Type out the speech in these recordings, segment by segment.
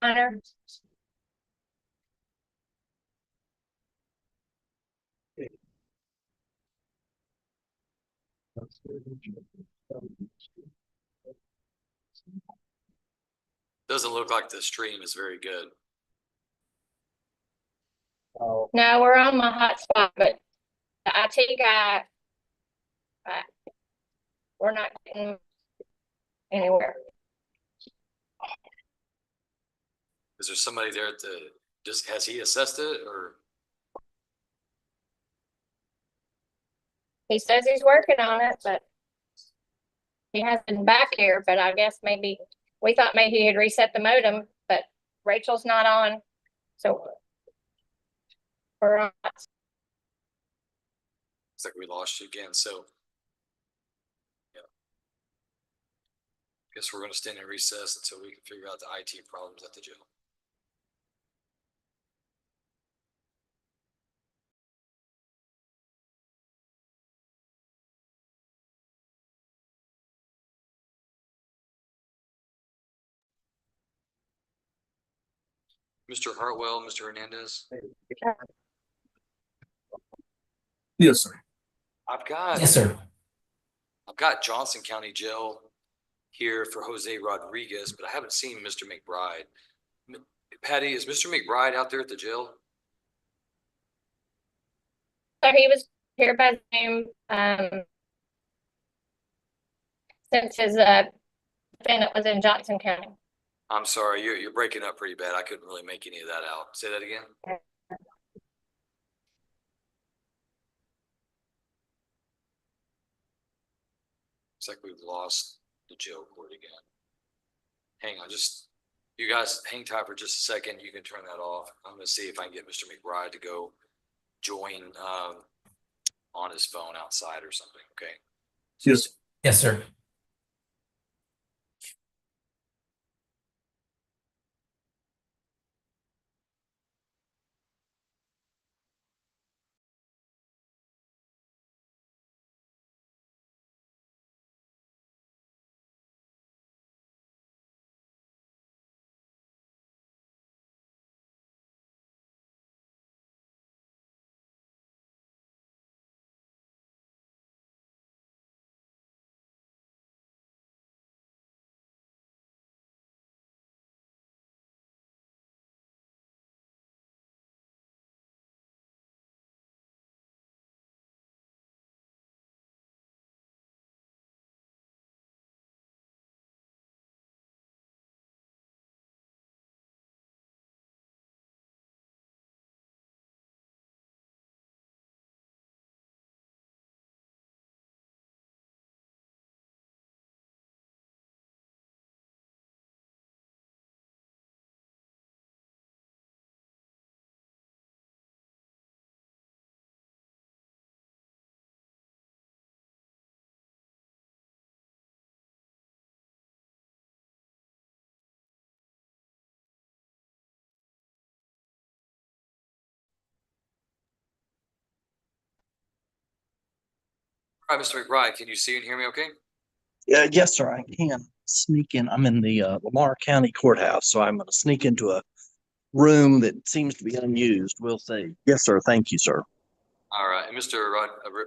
Honor. Doesn't look like the stream is very good. No, we're on my hotspot, but the IT guy, we're not getting anywhere. Is there somebody there has he assessed it, or? He says he's working on it, but he hasn't been back here, but I guess maybe, we thought maybe he had reset the modem, but Rachel's not on, so we're on. It's like we lost you again, so. Yeah. Guess we're gonna stand in recess until we can figure out the IT problems at the jail. Mr. Hartwell, Mr. Hernandez. Yes, sir. Yes, sir. I've got Johnson County Jail here for Jose Rodriguez, but I haven't seen Mr. McBride. Patty, is Mr. McBride out there at the jail? So he was here by Zoom, since his defendant was in Johnson County. I'm sorry, you're breaking up pretty bad. I couldn't really make any of that out. Say that again. Looks like we've lost the jail court again. Hang on, you guys hang tight for just a second. You can turn that off. I'm gonna see if I can get Mr. McBride to go join on his phone outside or something, okay? Yes. Yes, sir. All right, Mr. McBride, can you see and hear me okay? Yes, sir, I can sneak in. I'm in the Lamar County Courthouse, so I'm going to sneak into a room that seems to be unused. We'll see. Yes, sir. Thank you, sir. All right, and Mr.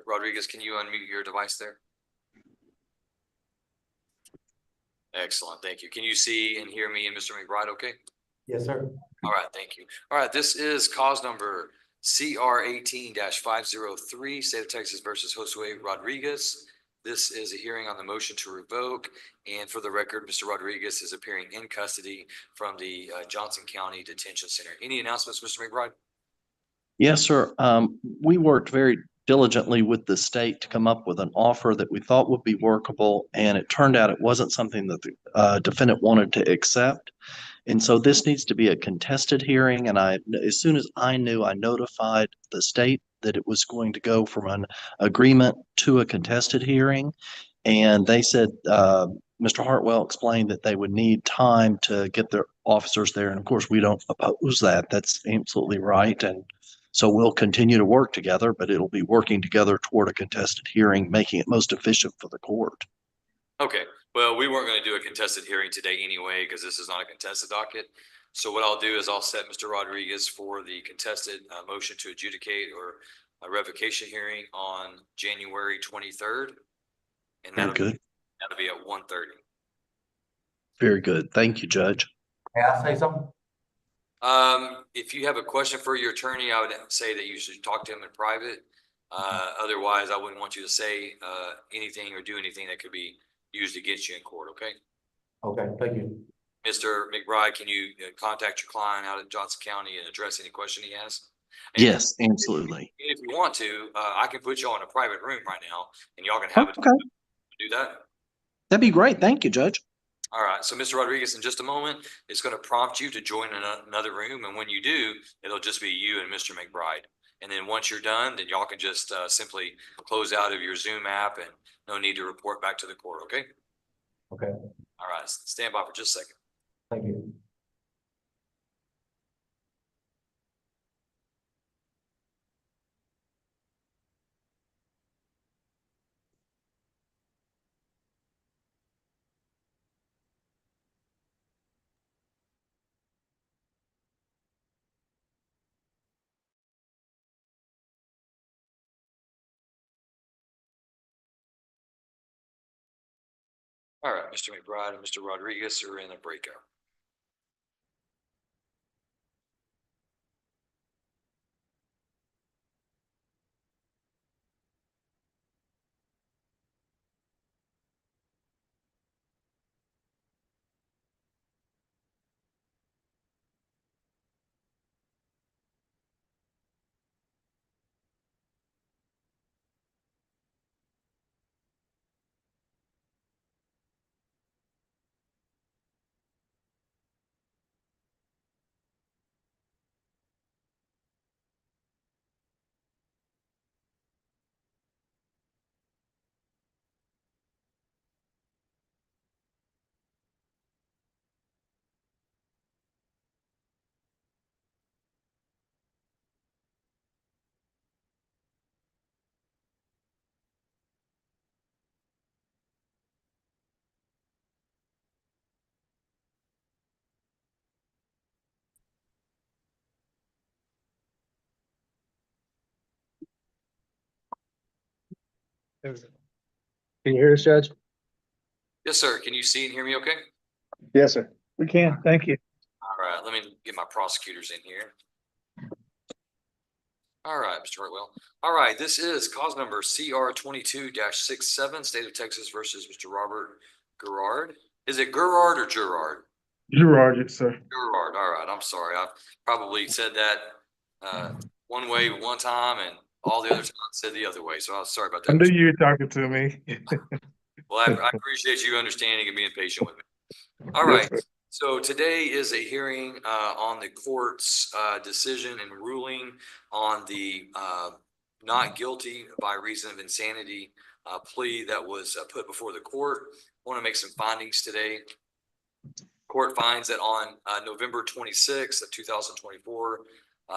Rodriguez, can you unmute your device there? Excellent, thank you. Can you see and hear me and Mr. McBride okay? Yes, sir. All right, thank you. All right, this is cause number CR 18-503, State of Texas versus Josue Rodriguez. This is a hearing on the motion to revoke. And for the record, Mr. Rodriguez is appearing in custody from the Johnson County Detention Center. Any announcements, Mr. McBride? Yes, sir. We worked very diligently with the state to come up with an offer that we thought would be workable, and it turned out it wasn't something that the defendant wanted to accept. And so this needs to be a contested hearing, and as soon as I knew, I notified the state that it was going to go from an agreement to a contested hearing. And they said, Mr. Hartwell explained that they would need time to get their officers there. And of course, we don't oppose that. That's absolutely right. And so we'll continue to work together, but it'll be working together toward a contested hearing, making it most efficient for the court. Okay, well, we weren't going to do a contested hearing today anyway, because this is not a contested docket. So what I'll do is I'll set Mr. Rodriguez for the contested motion to adjudicate or a revocation hearing on January 23rd. And Very good. that'll be at 1:30. Very good. Thank you, Judge. May I say something? If you have a question for your attorney, I would say that you should talk to him in private. Otherwise, I wouldn't want you to say anything or do anything that could be used against you in court, okay? Okay, thank you. Mr. McBride, can you contact your client out in Johnson County and address any question he has? And Yes, absolutely. if you want to, I can put you all in a private room right now and y'all can have it. Okay, Do that. that'd be great. Thank you, Judge. All right, so Mr. Rodriguez, in just a moment, it's going to prompt you to join another room, and when you do, it'll just be you and Mr. McBride. And then once you're done, then y'all can just simply close out of your Zoom app and no need to report back to the court, okay? Okay, All right, stand by for just a second. thank you. All right, Mr. McBride and Mr. Rodriguez are in a breakout. Can you hear us, Judge? Yes, sir. Can you see and hear me okay? Yes, sir. We can. Thank you. All right, let me get my prosecutors in here. All right, Mr. Hartwell. All right, this is cause number CR 22-67, State of Texas versus Mr. Robert Gerard. Is it Gerard or Gerard? Gerard, yes, sir. Gerard, all right, I'm sorry. I probably said that one way one time and all the other times said the other way, so I'm sorry about I that. knew you were talking to me. Well, I appreciate you understanding and being patient with me. All Yes, right, sir. so today is a hearing on the court's decision and ruling on the not guilty by reason of insanity plea that was put before the court. I want to make some findings today. Court finds that on November 26th of 2024,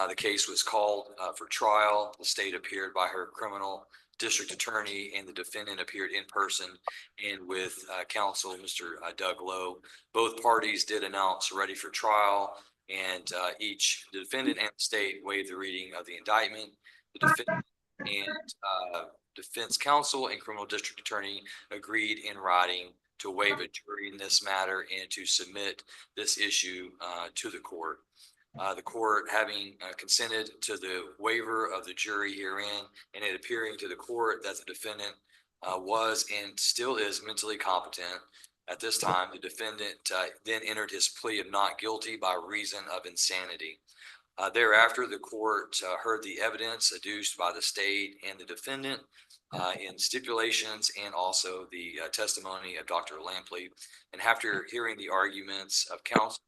the case was called for trial. The state appeared by her criminal district attorney and the defendant appeared in person and with counsel, Mr. Doug Lowe. Both parties did announce ready for trial and each the defendant and the state waived the reading of the indictment. The defendant and defense counsel and criminal district attorney agreed in writing to waive a jury in this matter and to submit this issue to the court. The court having consented to the waiver of the jury herein and it appearing to the court that the defendant was and still is mentally competent. At this time, the defendant then entered his plea of not guilty by reason of insanity. Thereafter, the court heard the evidence adduced by the state and the defendant in stipulations and also the testimony of Dr. Lampley. And after hearing the arguments of counsel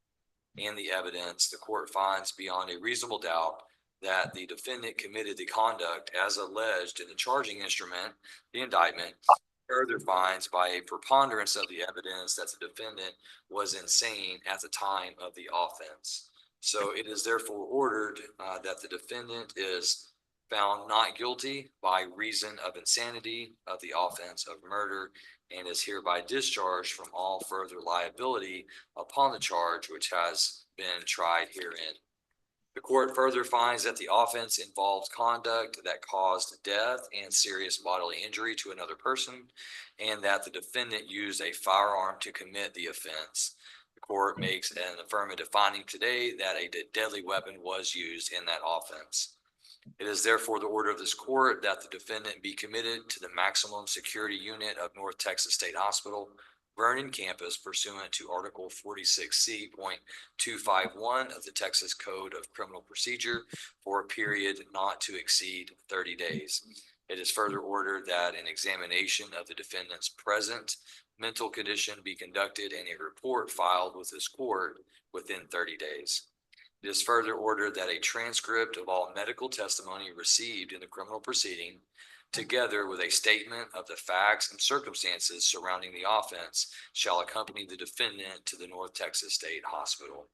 and the evidence, the court finds beyond a reasonable doubt that the defendant committed the conduct as alleged in the charging instrument, the indictment. Further finds by a preponderance of the evidence that the defendant was insane at the time of the offense. So it is therefore ordered that the defendant is found not guilty by reason of insanity of the offense of murder and is hereby discharged from all further liability upon the charge which has been tried herein. The court further finds that the offense involves conduct that caused death and serious bodily injury to another person, and that the defendant used a firearm to commit the offense. The court makes an affirmative finding today that a deadly weapon was used in that offense. It is therefore the order of this court that the defendant be committed to the maximum security unit of North Texas State Hospital, Vernon campus, pursuant to Article 46C.251 of the Texas Code of Criminal Procedure for a period not to exceed 30 days. It is further ordered that an examination of the defendant's present mental condition be conducted and a report filed with this court within 30 days. It is further ordered that a transcript of all medical testimony received in the criminal proceeding, together with a statement of the facts and circumstances surrounding the offense, shall accompany the defendant to the North Texas State Hospital.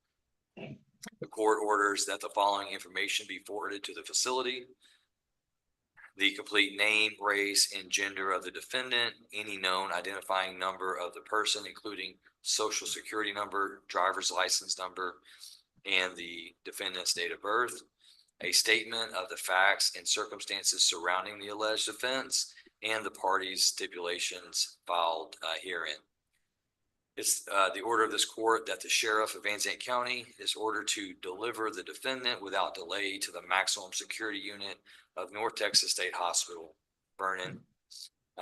The court orders that the following information be forwarded to the facility: the complete name, race, and gender of the defendant, any known identifying number of the person, including social security number, driver's license number, and the defendant's date of birth, a statement of the facts and circumstances surrounding the alleged offense, and the parties' stipulations filed herein. It's the order of this court that the sheriff of Van Zandt County is ordered to deliver the defendant without delay to the maximum security unit of North Texas State Hospital, Vernon.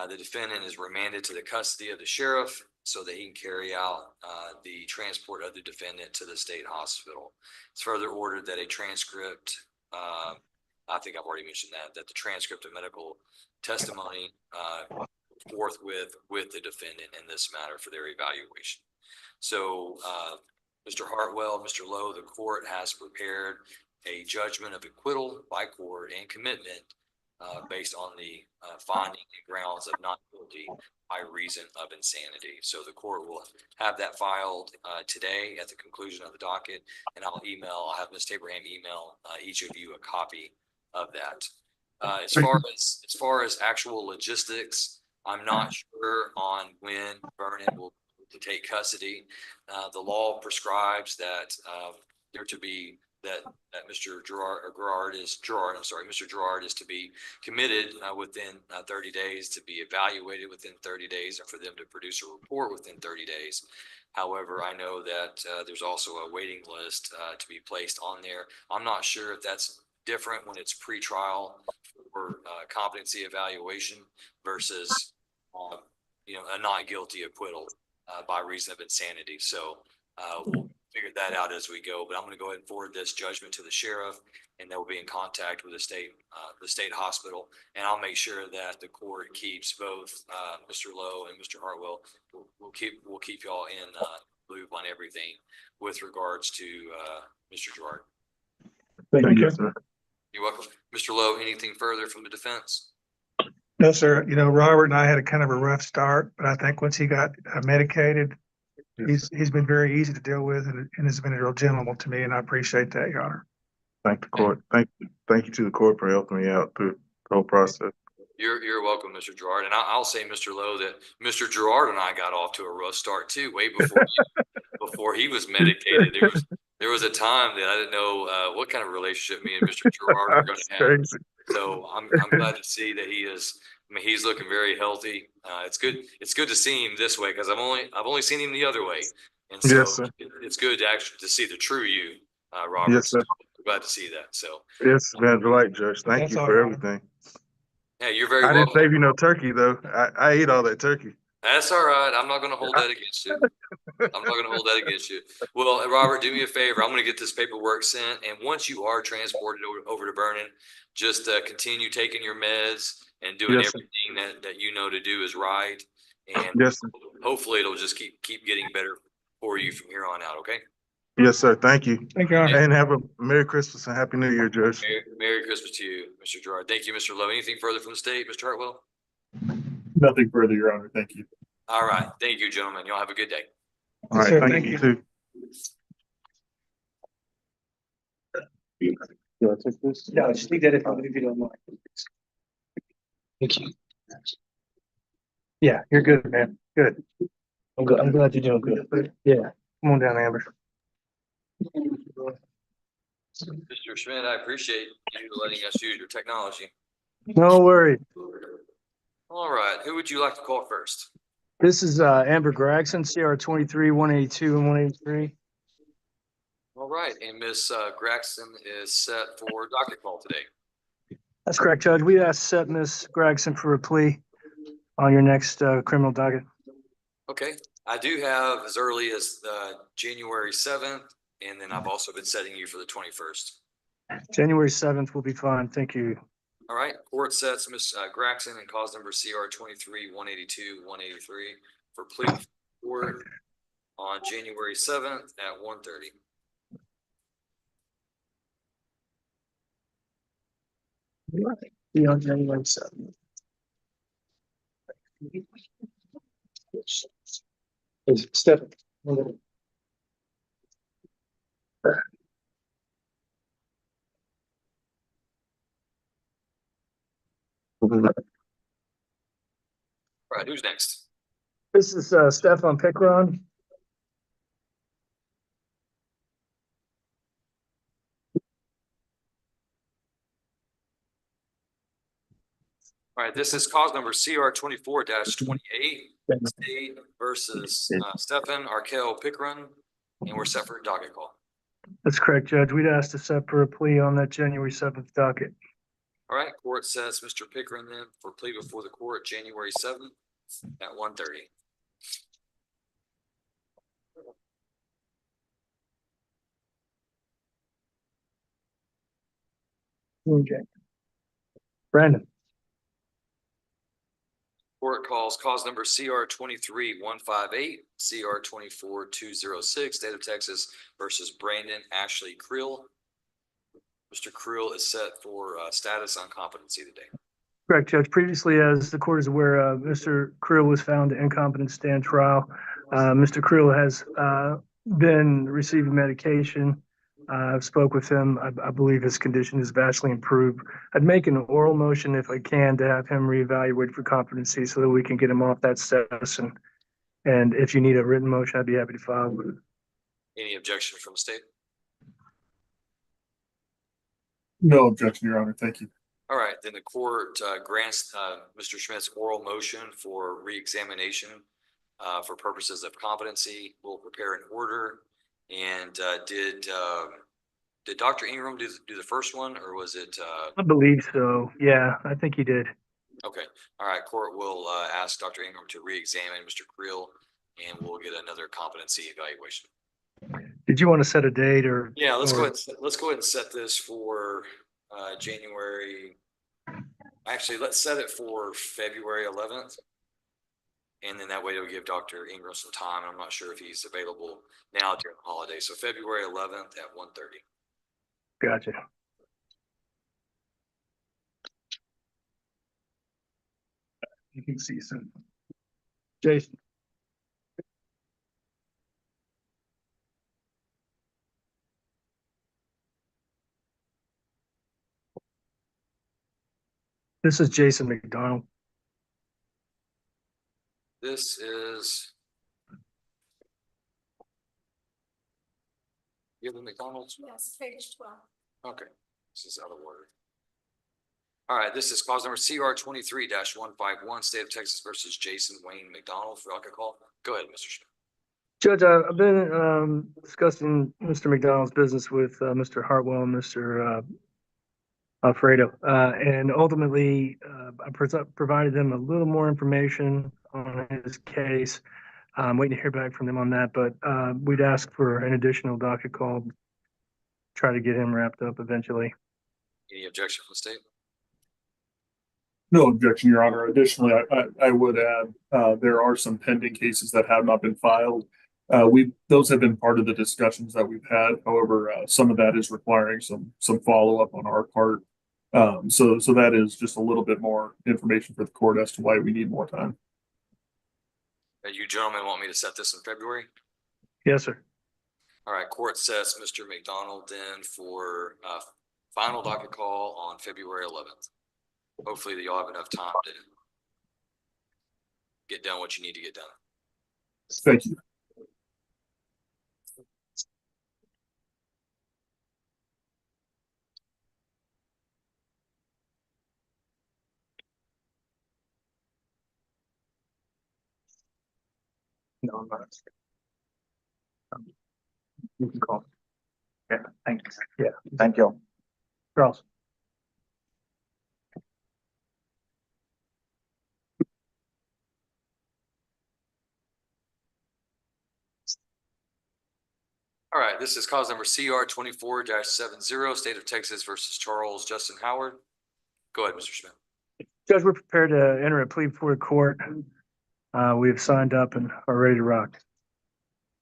The defendant is remanded to the custody of the sheriff so that he can carry out the transport of the defendant to the state hospital. It's further ordered that a transcript, I think I've already mentioned that the transcript of medical testimony forthwith with the defendant in this matter for their evaluation. So Mr. Hartwell, Mr. Lowe, the court has prepared a judgment of acquittal by court and commitment based on the finding and grounds of not guilty by reason of insanity. So the court will have that filed today at the conclusion of the docket, and I'll have Ms. Abraham email each of you a copy of that. As far as actual logistics, I'm not sure on when Vernon will to take custody. The law prescribes that there to be that Mr. Gerard is to be committed within 30 days, to be evaluated within 30 days, and for them to produce a report within 30 days. However, I know that there's also a waiting list to be placed on there. I'm not sure if that's different when it's pre-trial or competency evaluation versus a not guilty acquittal by reason of insanity. So we'll figure that out as we go, but I'm going to go ahead and forward this judgment to the sheriff, and they'll be in contact with the state hospital, and I'll make sure that the court keeps both Mr. Lowe and Mr. Hartwell. We'll keep y'all in loop on everything with regards to Mr. Gerard. Thank you, sir. You're welcome. Mr. Lowe, anything further from the defense? No, sir. Robert and I had a kind of a rough start, but I think once he got medicated, he's been very easy to deal with and has been a real gentleman to me, and I appreciate that, Your Honor. Thank the court. Thank you to the court for helping me out through the whole process. You're welcome, Mr. Gerard. And I'll say, Mr. Lowe, that Mr. Gerard and I got off to a rough start too, way before he was medicated. There was a time that I didn't know what kind of relationship me and Mr. Gerard were going to have. Crazy. So I'm glad to see that he is. I mean, he's looking very healthy. It's good. It's good to see him this way because I've only seen him the other way, and so Yes, sir. it's good to see the true you, Robert. Yes, sir. So glad to see that. So Yes, man, delight, Judge. Thank That's you all for right. everything. yeah, you're very I welcome. didn't save you no turkey though. I ate all that turkey. That's all right. I'm not going to hold that against you. I'm not going to hold that against you. Well, Robert, do me a favor. I'm going to get this paperwork sent, and once you are transported over to Vernon, just continue taking your meds and doing Yes, sir. everything that you know to do is right. And Yes, sir. hopefully it'll just keep getting better for you from here on out. Okay. Yes, sir. Thank you. Thank you, Your Honor. And have a Merry Christmas and Happy New Year, Judge. Merry Christmas to you, Mr. Gerard. Thank you, Mr. Lowe. Anything further from the state, Mr. Hartwell? Nothing further, Your Honor. Thank you. All right. Thank you, gentlemen. Y'all have a good day. All right. sir. Thank you too. Do I take this? No, just leave that if you don't mind. Thank you. Yeah, you're good, man. Good. I'm good. I'm glad you're doing good. Yeah. Come on down, Amber. Mr. Schmidt, I appreciate you letting us use your technology. No worry. All right, who would you like to call first? This is Amber Gregson, CR 23, 182 and 183. All right, and Miss Gregson is set for docket call today. That's correct, Judge. We asked to set Ms. Gregson for a plea on your next criminal docket. Okay, I do have as early as January 7th, and then I've also been setting you for the 21st. January 7th will be fine. Thank you. All right, court sets Ms. Gregson and cause number CR 23, 182, 183 for plea court on January 7th at 1:30. Be on January 7th. Stephen. All right, who's next? This is Stefan Pickron. All right, this is cause number CR 24-28, State versus Stefan Arkell Pickron, and we're set for a docket call. That's correct, Judge. We'd asked to set for a plea on that January 7th docket. All right, court sets Mr. Pickron then for plea before the court January 7th at 1:30. Okay. Brandon. Court calls cause number CR 23-158, CR 24-206, State of Texas versus Brandon Ashley Creel. Mr. Creel is set for status on competency today. Correct, Judge. Previously, as the court is aware, Mr. Creel was found incompetent to stand trial. Mr. Creel has been receiving medication. I've spoke with him. I believe his condition is vastly improved. I'd make an oral motion if I can to have him reevaluated for competency so that we can get him off that status. And if you need a written motion, I'd be happy to file. Any objection from the state? No objection, Your Honor. Thank you. All right, then the court grants Mr. Schmidt's oral motion for reexamination for purposes of competency. We'll prepare an order. And did Dr. Ingram do the first one, or was it? I believe so. Yeah, I think he did. Okay. All right. Court will ask Dr. Ingram to re-examine Mr. Creel, and we'll get another competency evaluation. Did you want to set a date or? Yeah, let's go ahead. Let's go ahead and set this for January. Actually, let's set it for February 11th. And then that way it'll give Dr. Ingram some time. I'm not sure if he's available now during the holiday. So February 11th at 1:30. Gotcha. You can see some. Jason. This is Jason McDonald. This is. You have the McDonald's? Yes, page 12. Okay, this is out of order. All right, this is cause number CR 23-151, State of Texas versus Jason Wayne McDonald for docket call. Go ahead, Mr. Schmidt. Judge, I've been discussing Mr. McDonald's business with Mr. Hartwell and Mr. Alfredo, and ultimately I provided them a little more information on his case. I'm waiting to hear back from them on that, but we'd ask for an additional docket call, try to get him wrapped up eventually. Any objection from the state? No objection, Your Honor. Additionally, I would add there are some pending cases that have not been filed. Those have been part of the discussions that we've had. However, some of that is requiring some follow-up on our part. So that is just a little bit more information for the court as to why we need more time. You gentlemen want me to set this in February? Yes, sir. All right, court sets Mr. McDonald then for final docket call on February 11th. Hopefully that you'll have enough time to get done what you need to get done. Thank you. No, I'm not. You can call. Yeah, thanks. Yeah. Thank you. Charles. All right, this is cause number CR 24-70, State of Texas versus Charles Justin Howard. Go ahead, Mr. Schmidt. Judge, we're prepared to enter a plea before the court. We have signed up and are ready to rock.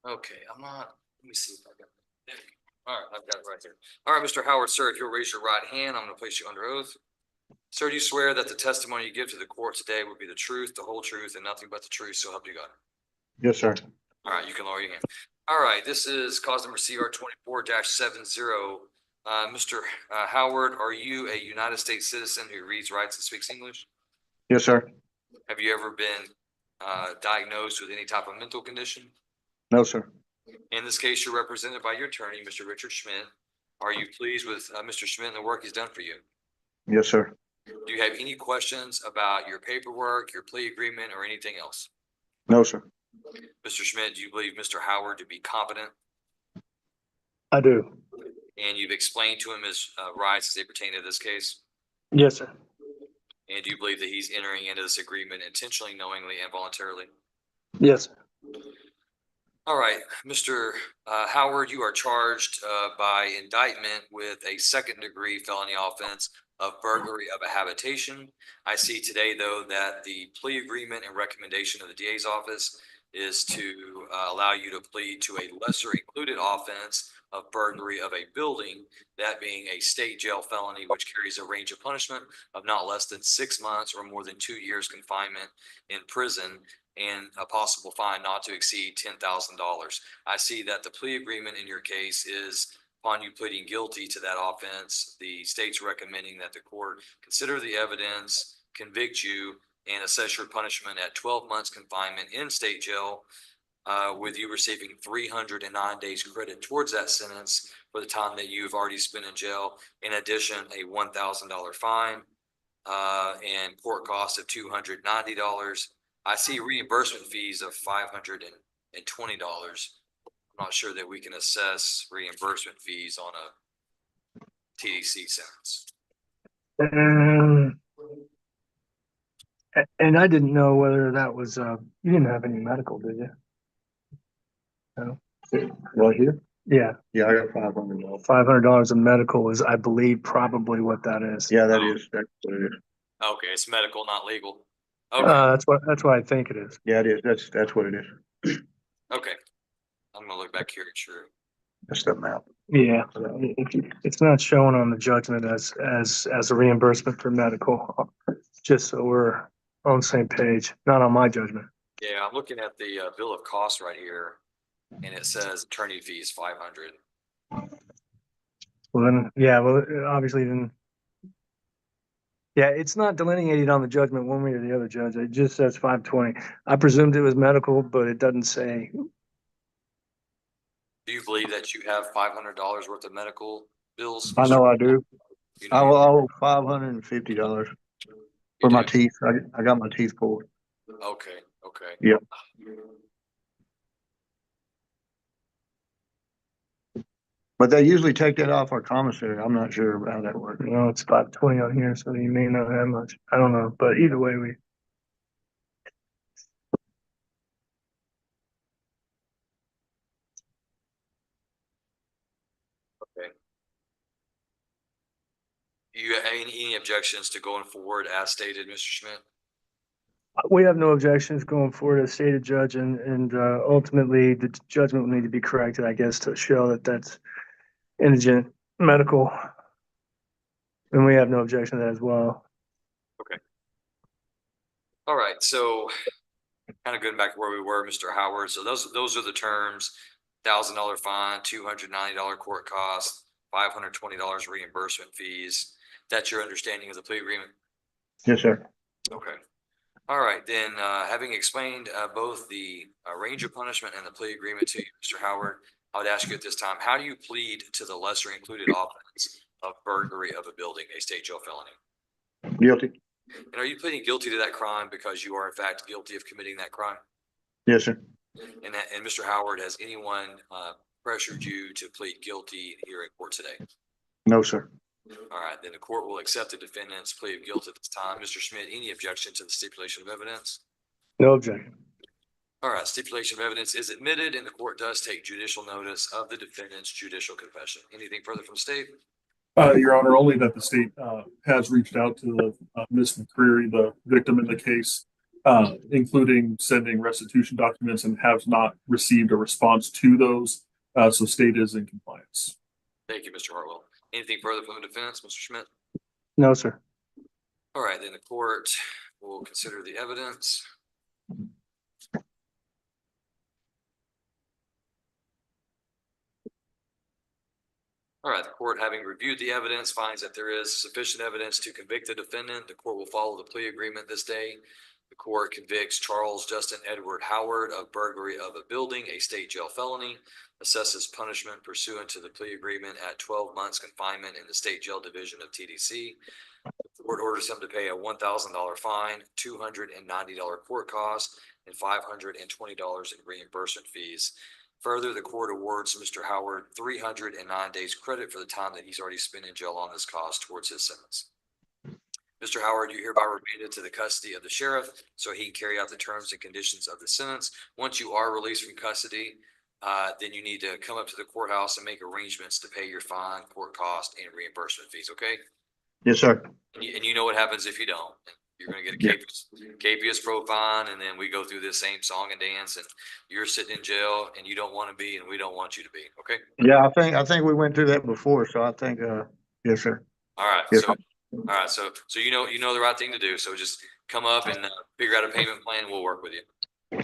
Okay, let me see if I got it. All right, I've got it right there. All right, Mr. Howard, sir, if you'll raise your right hand, I'm gonna place you under oath. Sir, do you swear that the testimony you give to the court today will be the truth, the whole truth, and nothing but the truth, so help you God? Yes, sir. All right, you can lower your hand. All right, this is cause number CR 24-70. Mr. Howard, are you a United States citizen who reads, writes, and speaks English? Yes, sir. Have you ever been diagnosed with any type of mental condition? No, sir. In this case, you're represented by your attorney, Mr. Richard Schmidt. Are you pleased with Mr. Schmidt and the work he's done for you? Yes, sir. Do you have any questions about your paperwork, your plea agreement, or anything else? No, sir. Mr. Schmidt, do you believe Mr. Howard to be competent? I do. And you've explained to him his rights as they pertain to this case? Yes, sir. And do you believe that he's entering into this agreement intentionally, knowingly, and voluntarily? Yes, sir. All right, Mr. Howard, you are charged by indictment with a second-degree felony offense of burglary of a habitation. I see today, though, that the plea agreement and recommendation of the DA's office is to allow you to plead to a lesser included offense of burglary of a building, that being a state jail felony, which carries a range of punishment of not less than 6 months or more than 2 years confinement in prison, and a possible fine not to exceed $10,000. I see that the plea agreement in your case is, upon you pleading guilty to that offense, the state's recommending that the court consider the evidence, convict you, and assess your punishment at 12 months confinement in state jail, with you receiving 309 days credit towards that sentence for the time that you've already spent in jail. In addition, a $1,000 fine and court costs of $290. I see reimbursement fees of $520. I'm not sure that we can assess reimbursement fees on a TDC sentence. And I didn't know whether that was, you didn't have any medical, did you? No. Right here? Yeah, Yeah, I got $500. $500 of medical is, I believe, probably what that is. Yeah, that is. That's what it is. Okay, it's medical, not legal. Okay, That's what I think it is. Yeah, it is. That's what it is. okay. I'm gonna look back here and sure. That's the amount. Yeah, it's not showing on the judgment as a reimbursement for medical, just so we're on the same page, not on my judgment. Yeah, I'm looking at the bill of costs right here, and it says attorney fees 500. Well, then, yeah, well, obviously then. Yeah, it's not delineated on the judgment one way or the other, Judge. It just says 520. I presumed it was medical, but it doesn't say. Do you believe that you have $500 worth of medical bills? I know I do. You I know will you owe $550 do. for my teeth. I got my teeth pulled. Okay, okay. Yeah. But they usually take that off our commissary. I'm not sure how that works. You know, it's 520 on here, so you may not have much. I don't know, but either way, we. Okay. Do you have any objections to going forward as stated, Mr. Schmidt? We have no objections going forward as stated, Judge, and ultimately the judgment will need to be corrected, I guess, to show that that's indigent medical. And we have no objection to that as well. Okay. All right, so kind of going back to where we were, Mr. Howard. So those are the terms: $1,000 fine, $290 court cost, $520 reimbursement fees. That's your understanding of the plea agreement? Yes, sir. Okay. All right, then, having explained both the range of punishment and the plea agreement to you, Mr. Howard, I would ask you at this time, how do you plead to the lesser included offense of burglary of a building, a state jail felony? Guilty. And are you pleading guilty to that crime because you are in fact guilty of committing that crime? Yes, sir. And Mr. Howard, has anyone pressured you to plead guilty here in court today? No, sir. All right, then the court will accept the defendant's plea of guilt at this time. Mr. Schmidt, any objection to the stipulation of evidence? No objection. All right, stipulation of evidence is admitted and the court does take judicial notice of the defendant's judicial confession. Anything further from the state? Your Honor, only that the state has reached out to Ms. McCreary, the victim in the case, including sending restitution documents, and has not received a response to those. So state is in compliance. Thank you, Mr. Hartwell. Anything further from the defense, Mr. Schmidt? No, sir. All right, then the court will consider the evidence. All right, the court, having reviewed the evidence, finds that there is sufficient evidence to convict the defendant. The court will follow the plea agreement this day. The court convicts Charles Justin Edward Howard of burglary of a building, a state jail felony, assesses punishment pursuant to the plea agreement at 12 months confinement in the state jail division of TDC. The court orders him to pay a $1,000 fine, $290 court cost, and $520 in reimbursement fees. Further, the court awards Mr. Howard 309 days credit for the time that he's already spent in jail on this cost towards his sentence. Mr. Howard, you hereby remanded to the custody of the sheriff so he can carry out the terms and conditions of the sentence. Once you are released from custody, then you need to come up to the courthouse and make arrangements to pay your fine, court cost, and reimbursement fees, okay? Yes, sir. And you know what happens if you don't. You're gonna get a capious pro fine, and then we go through this same song and dance, and you're sitting in jail, and you don't want to be, and we don't want you to be, okay? Yeah, I think we went through that before, so I think, yes, sir. All right, Yes. so, you know the right thing to do, so just come up and figure out a payment plan, we'll work with you.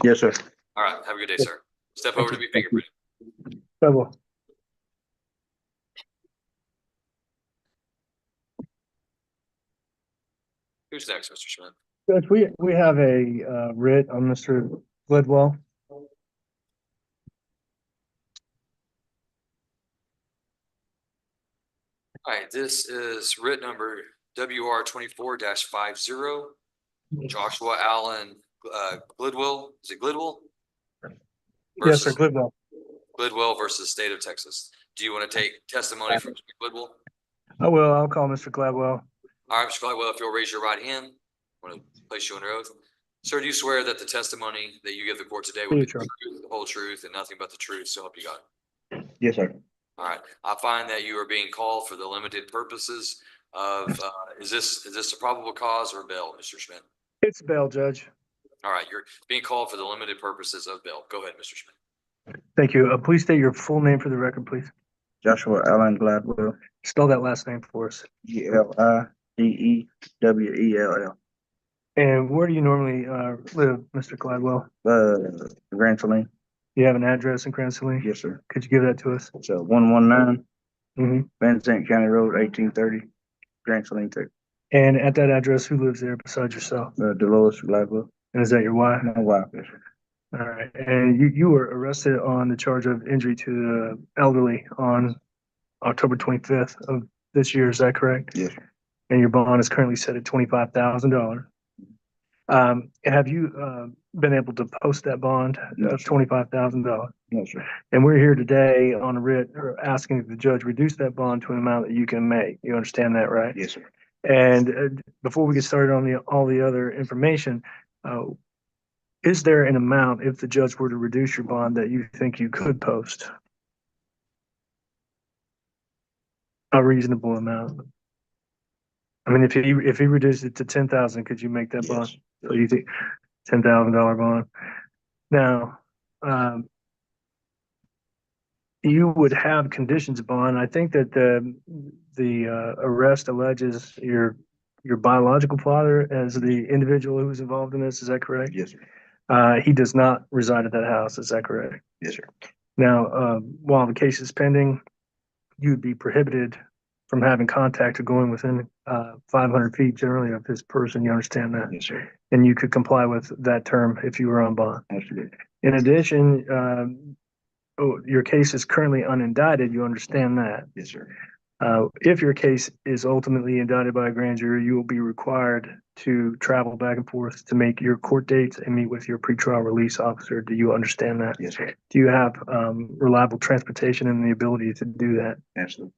Yes, sir. All right, have a good day, sir. Step over to be fingerprinted. Trouble. Who's next, Mr. Schmidt? Judge, we have a writ on Mr. Gledwell. All right, this is writ number WR 24-50. Joshua Allen Glidwell. Is it Glidwell? Yes, sir, Gledwell. Glidwell versus State of Texas. Do you want to take testimony from Mr. Glidwell? I will. I'll call Mr. Gladwell. All right, Mr. Glidwell, if you'll raise your right hand, I want to place you under oath. Sir, do you swear that the testimony that you give the court today will be the truth, the whole truth, and nothing but the truth, so help you God? Yes, sir. All right, I find that you are being called for the limited purposes of, is this a probable cause or bail, Mr. Schmidt? It's bail, Judge. All right, you're being called for the limited purposes of bail. Go ahead, Mr. Schmidt. Thank you. Please state your full name for the record, please. Joshua Allen Gladwell, Spell that last name for us. Glidewell. And where do you normally live, Mr. Gladwell? Grand Saline. Do you have an address in Grand Saline? Yes, sir. Could you give that to us? So 119 Mm-hmm. Van Zandt County Road, 1830, Grand Saline, Texas. And at that address, who lives there besides yourself? Dolores Gladwell. And is that your wife? My wife, yes, sir. All right. And you were arrested on the charge of injury to the elderly on October 25th of this year. Is that correct? Yes, sir. And your bond is currently set at $25,000. Have you been able to post that bond of $25,000? No, sir. And we're here today on a writ asking that the judge reduce that bond to an amount that you can make. You understand that, right? Yes, sir. And before we get started on all the other information, is there an amount, if the judge were to reduce your bond, that you think you could post? A reasonable amount. I mean, if he reduced it to 10,000, could you make that bond? Yes. So you think $10,000 bond? Now, you would have conditions of bond. I think that the arrest alleges your biological father as the individual who was involved in this. Is that correct? Yes, sir. He does not reside at that house. Is that correct? Yes, sir. Now, while the case is pending, you'd be prohibited from having contact or going within 500 feet generally of his person. You understand that? Yes, sir. And you could comply with that term if you were on bond. Absolutely. In addition, your case is currently unindicted. You understand that? Yes, sir. If your case is ultimately indicted by a grand jury, you will be required to travel back and forth to make your court dates and meet with your pretrial release officer. Do you understand that? Yes, sir. Do you have reliable transportation and the ability to do that? Absolutely.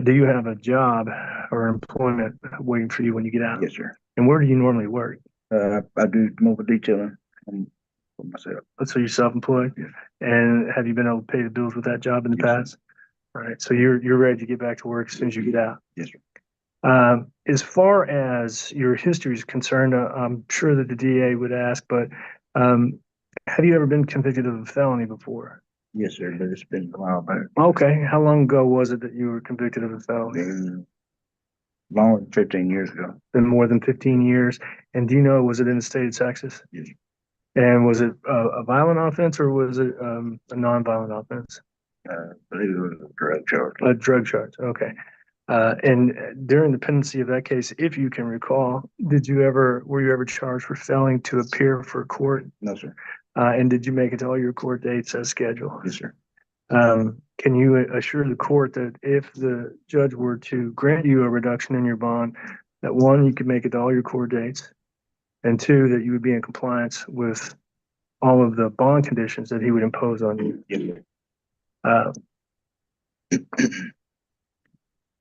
Do you have a job or employment waiting for you when you get out? Yes, sir. And where do you normally work? I do mobile detailing for myself. So you're self-employed? Yes. And have you been able to pay the bills with that job in the Yes, sir. past? All right, so you're ready to get back to work as soon as you get out. Yes, sir. As far as your history is concerned, I'm sure that the DA would ask, but have you ever been convicted of a felony before? Yes, sir, but it's been a while back. Okay, how long ago was it that you were convicted of a felony? Been longer than 15 years ago. Been more than 15 years. And do you know, was it in the state of Texas? Yes. And was it a violent offense or was it a non-violent offense? I believe it was a drug charge. A drug charge, okay. And during the pendency of that case, if you can recall, were you ever charged for failing to appear for court? No, sir. And did you make it to all your court dates as scheduled? Yes, sir. Can you assure the court that if the judge were to grant you a reduction in your bond, that one, you could make it to all your court dates, and two, that you would be in compliance with all of the bond conditions that he would impose on you? Yes, sir.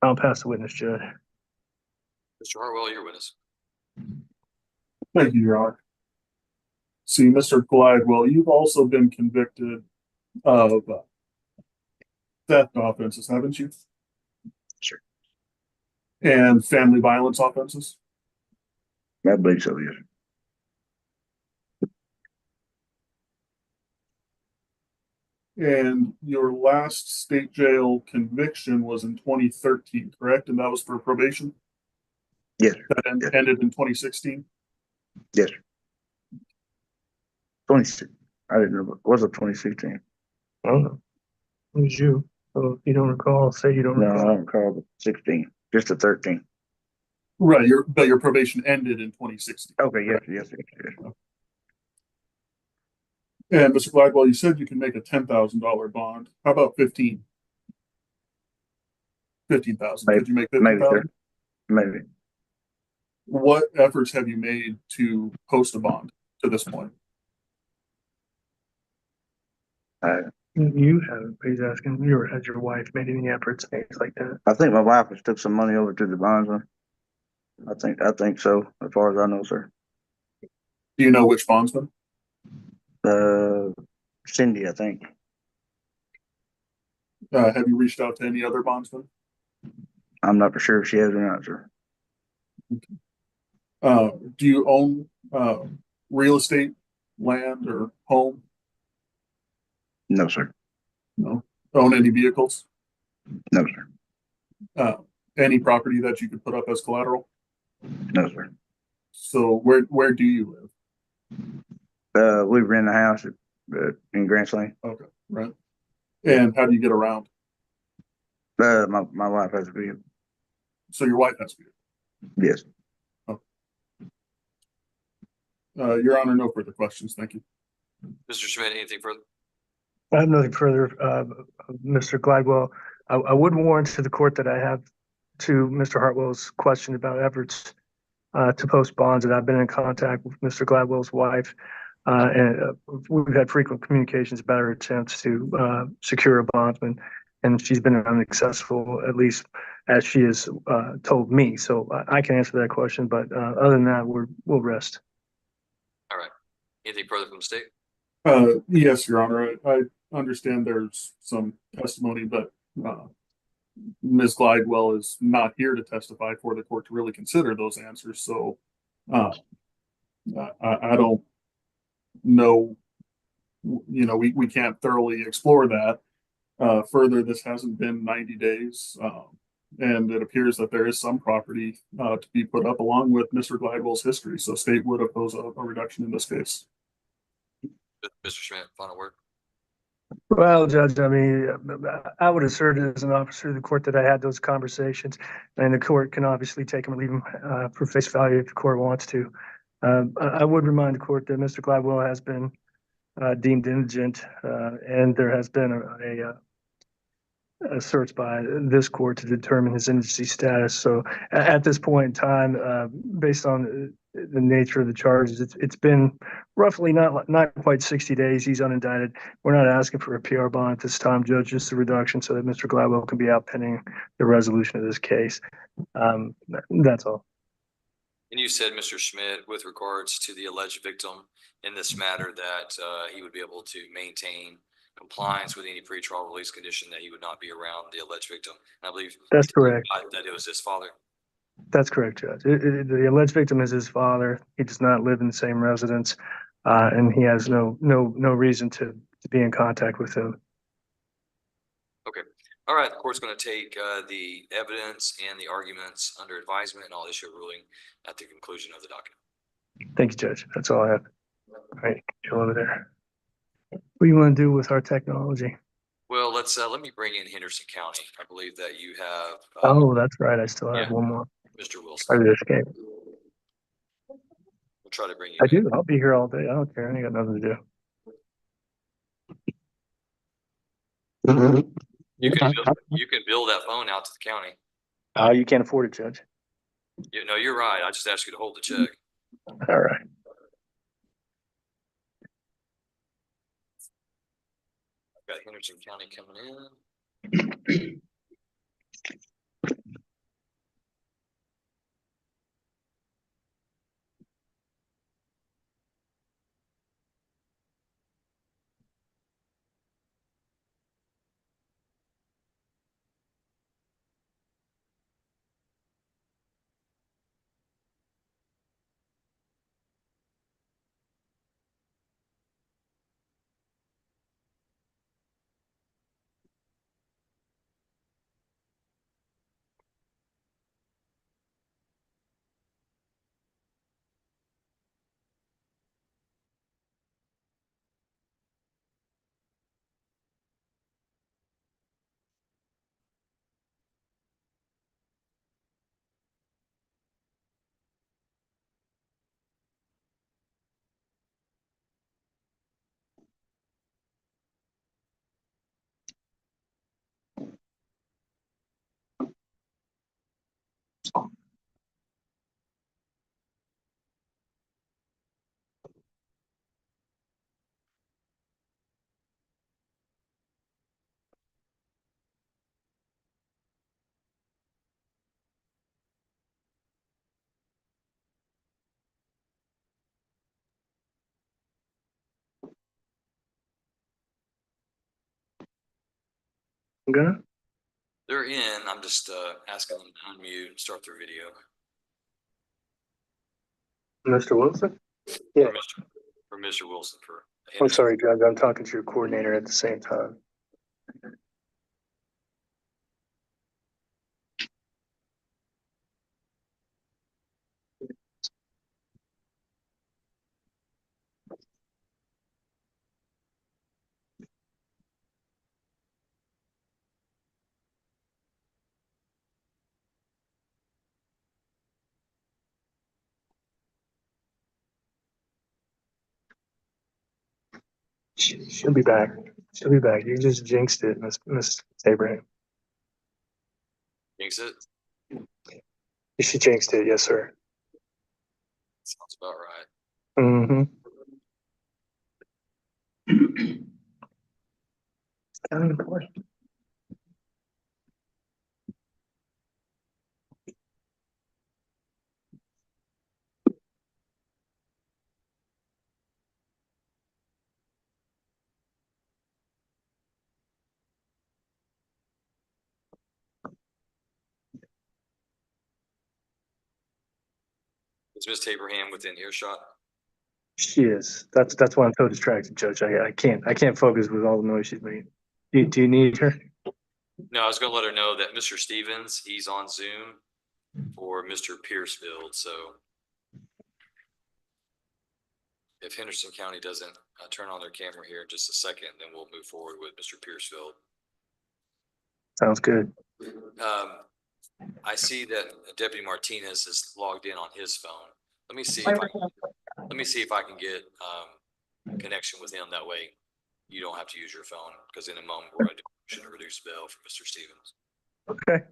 I'll pass the witness, Judge. Mr. Hartwell, your witness. Thank you, Your Honor. See, Mr. Glidewell, you've also been convicted of theft offenses, haven't you? Sure. And family violence offenses? I believe so, yes, sir. And your last state jail conviction was in 2013, correct? And that was for probation? Yes, sir. That ended in 2016? Yes, sir. 26. I didn't know. It was a 2016. I don't know. It was you. So if you don't recall, say you don't No, I recall. don't recall the 16. Just the 13. Right, but your probation ended in 2016. Okay, yes, yes, yes, yes. And Mr. Glidewell, you said you can make a $10,000 bond. How about 15? 15,000. Could you make Maybe, 15,000? sir. Maybe. What efforts have you made to post a bond to this point? You haven't, but he's asking, has your wife made any efforts, things like that? I think my wife has took some money over to the bondsman. I think so, as far as I know, sir. Do you know which bondsman? Cindy, I think. Have you reached out to any other bondsman? I'm not for sure if she has or not, sir. Do you own real estate, land, or home? No, sir. No. Own any vehicles? No, sir. Any property that you could put up as collateral? No, sir. So where do you live? We rent a house in Grants Lane. Okay, right. And how do you get around? My wife has a vehicle. So your wife has vehicle? Yes. Your Honor, no further questions. Thank you. Mr. Schmidt, anything further? I have nothing further, Mr. Glidewell. I would warrant to the court that I have to Mr. Hartwell's question about efforts to post bonds, and I've been in contact with Mr. Gladwell's wife, and we've had frequent communications about her attempts to secure a bondsman, and she's been unsuccessful, at least as she has told me. So I can answer that question, but other than that, we'll rest. All right. Anything further from the state? Yes, Your Honor. I understand there's some testimony, but Ms. Glidewell is not here to testify for the court to really consider those answers. So I don't know, we can't thoroughly explore that. Further, this hasn't been 90 days, and it appears that there is some property to be put up along with Mr. Glidewell's history. So state would oppose a reduction in this case. Mr. Schmidt, final word. Well, Judge, I mean, I would assert as an officer of the court that I had those conversations, and the court can obviously take them or leave them for face value if the court wants to. I would remind the court that Mr. Glidewell has been deemed indigent, and there has been search by this court to determine his indigency status. So at this point in time, based on the nature of the charges, it's been roughly not quite 60 days. He's unindicted. We're not asking for a PR bond at this time, Judge, just a reduction so that Mr. Gladwell can be out pending the resolution of this case. That's all. And you said, Mr. Schmidt, with regards to the alleged victim in this matter, that he would be able to maintain compliance with any pretrial release condition, that he would not be around the alleged victim. And I believe That's correct. that it was his father. That's correct, Judge. The alleged victim is his father. He does not live in the same residence, and he has no reason to be in contact with him. Okay. All right. The court's going to take the evidence and the arguments under advisement, and I'll issue a ruling at the conclusion of the docket. Thank you, Judge. That's all I have. All right, go over there. What do you want to do with our technology? Well, let me bring in Henderson County. I believe that you have Oh, that's right. I still have yeah. one more. Mr. Part Wilson. of this game. We'll try to bring you I in. do. I'll be here all day. I don't care. I ain't got nothing to do. You can bill that phone out to the county. Oh, you can't afford it, Judge. No, you're right. I just asked you to hold the check. All right. I've got Henderson County coming in. I'm gonna. They're in. I'm just asking them to unmute and start their video. Mr. Wilson? Yeah. For Mr. Wilson for I'm sorry, Judge. I'm talking to your coordinator at the same time. She'll be back. She'll be back. You just jinxed it, Miss Abraham. Jinx it. She jinxed it, yes, sir. Sounds about right. Mm-hmm. Is Ms. Abraham within earshot? She is. That's why I'm so distracted, Judge. I can't focus with all the noise she's making. Do you need her? No, I was going to let her know that Mr. Stevens, he's on Zoom for Mr. Piercefield. So if Henderson County doesn't turn on their camera here in just a second, then we'll move forward with Mr. Piercefield. Sounds good. I see that Deputy Martinez is logged in on his phone. Let me see if I can get connection with him. That way you don't have to use your phone, because in a moment we're going to do Motion to reduce bail for Mr. Stevens. Okay.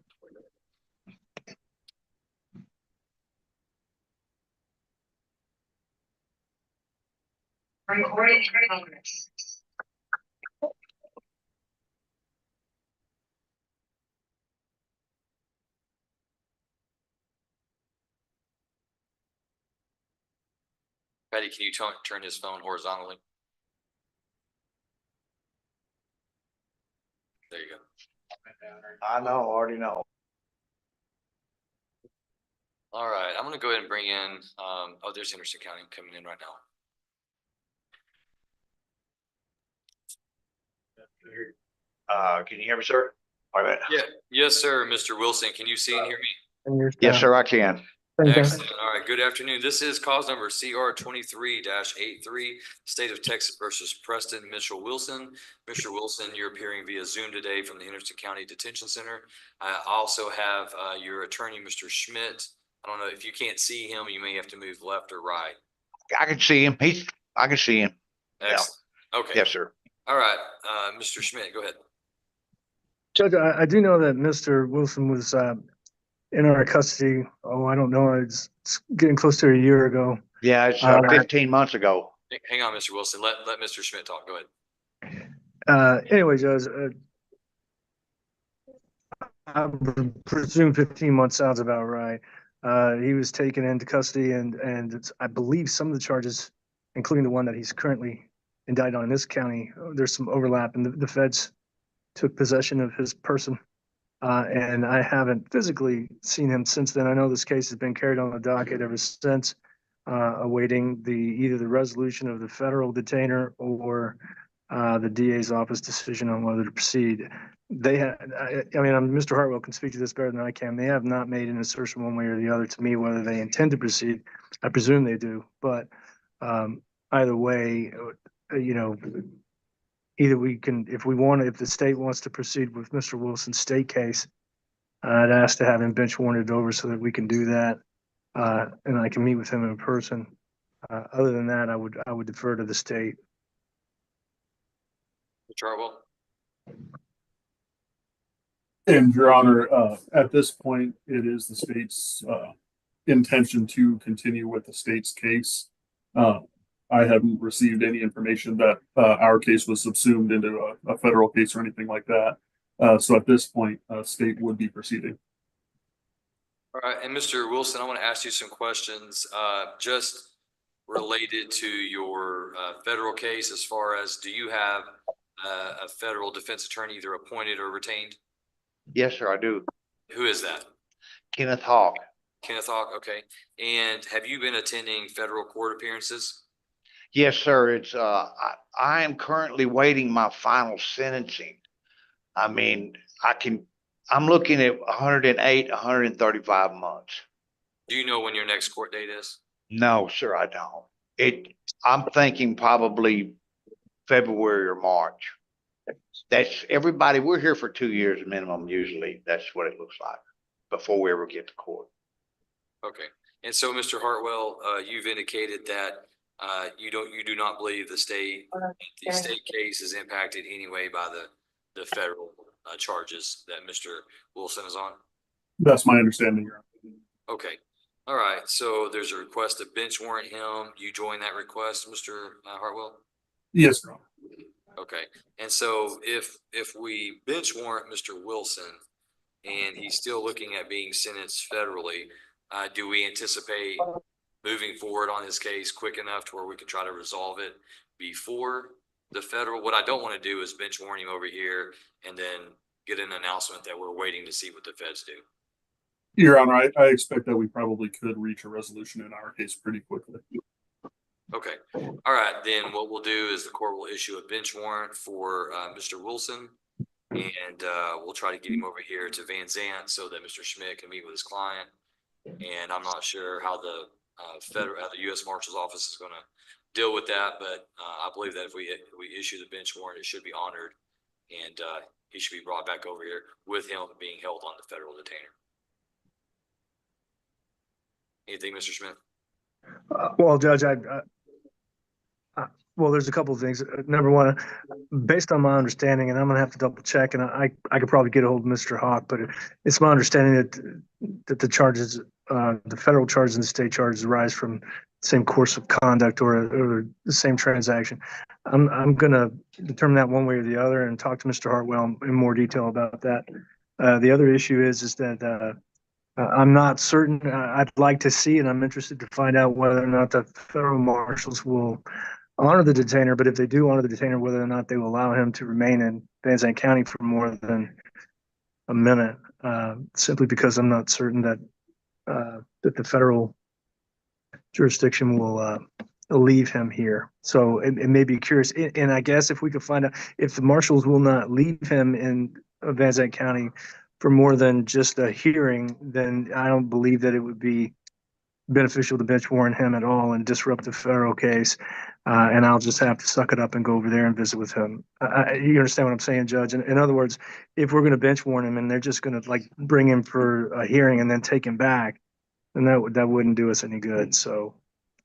Patty, can you turn his phone horizontally? There you go. I know, already know. All right, I'm gonna go ahead and bring in, oh, there's Henderson County coming in right now. Can you hear me, sir? All right. Yeah, yes, sir, Mr. Wilson. Can you see and hear me? And you're Yes, down. sir, I can. Thank you. Excellent. All right, good afternoon. This is cause number CR 23-83, State of Texas versus Preston Mitchell Wilson. Mr. Wilson, you're appearing via Zoom today from the Henderson County Detention Center. I also have your attorney, Mr. Schmidt. I don't know if you can't see him, you may have to move left or right. I can see him. I can see him. Excellent. Okay. Yes, sir. All right, Mr. Schmidt, go ahead. Judge, I do know that Mr. Wilson was in our custody. Oh, I don't know. It's getting close to a year ago. Yeah, it's 15 months ago. Hang on, Mr. Wilson. Let Mr. Schmidt talk. Go ahead. Anyway, Judge, I presume 15 months sounds about right. He was taken into custody and I believe some of the charges, including the one that he's currently indicted on in this county, there's some overlap and the feds took possession of his person. And I haven't physically seen him since then. I know this case has been carried on the docket ever since, awaiting either the resolution of the federal detainer or the DA's office decision on whether to proceed. They had, Mr. Hartwell can speak to this better than I can. They have not made an assertion one way or the other to me whether they intend to proceed. I presume they do, but either way, either we can, if the state wants to proceed with Mr. Wilson's state case, I'd ask to have him bench warranted over so that we can do that. And I can meet with him in person. Other than that, I would defer to the state. Mr. Hartwell? And Your Honor, at this point, it is the state's intention to continue with the state's case. I haven't received any information that our case was subsumed into a federal case or anything like that. So at this point, state would be proceeding. All right, and Mr. Wilson, I want to ask you some questions just related to your federal case as far as, do you have a federal defense attorney either appointed or retained? Yes, sir, I do. Who is that? Kenneth Hawk. Kenneth Hawk, okay. And have you been attending federal court appearances? Yes, sir. It's I am currently waiting my final sentencing. I mean, I'm looking at 108, 135 months. Do you know when your next court date is? No, sir, I don't. I'm thinking probably February or March. That's everybody. We're here for 2 years minimum. Usually that's what it looks like before we ever get to court. Okay. And so, Mr. Hartwell, you've indicated that you do not believe the state case is impacted anyway by the federal charges that Mr. Wilson is on? That's my understanding, Your Honor. Okay. All right. So there's a request to bench warrant him. You join that request, Mr. Hartwell? Yes, Your Honor. Okay. And so if we bench warrant Mr. Wilson and he's still looking at being sentenced federally, do we anticipate moving forward on his case quick enough to where we can try to resolve it before the federal? What I don't want to do is bench warrant him over here and then get an announcement that we're waiting to see what the feds do. Your Honor, I expect that we probably could reach a resolution in our case pretty quickly. Okay. All right. Then what we'll do is the court will issue a bench warrant for Mr. Wilson, and we'll try to get him over here to Van Zant so that Mr. Schmidt can meet with his client. And I'm not sure how the U.S. Marshal's Office is going to deal with that, but I believe that if we issue the bench warrant, it should be honored, and he should be brought back over here with him being held on the federal detainer. Anything, Mr. Schmidt? Well, Judge, Well, there's a couple of things. Number one, based on my understanding, and I'm gonna have to double check, and I could probably get a hold of Mr. Hawk, but it's my understanding that the charges, the federal charges and the state charges arise from the same course of conduct or the same transaction. I'm gonna determine that one way or the other and talk to Mr. Hartwell in more detail about that. The other issue is that I'm not certain. I'd like to see, and I'm interested to find out whether or not the federal marshals will honor the detainer. But if they do honor the detainer, whether or not they will allow him to remain in Van Zandt County for more than a minute, simply because I'm not certain that that the federal jurisdiction will leave him here. So it may be curious. And I guess if we could find out if the marshals will not leave him in Van Zandt County for more than just a hearing, then I don't believe that it would be beneficial to bench warrant him at all and disrupt the federal case. And I'll just have to suck it up and go over there and visit with him. You understand what I'm saying, Judge? In other words, if we're going to bench warrant him and they're just going to like bring him for a hearing and then take him back, then that wouldn't do us any good. So,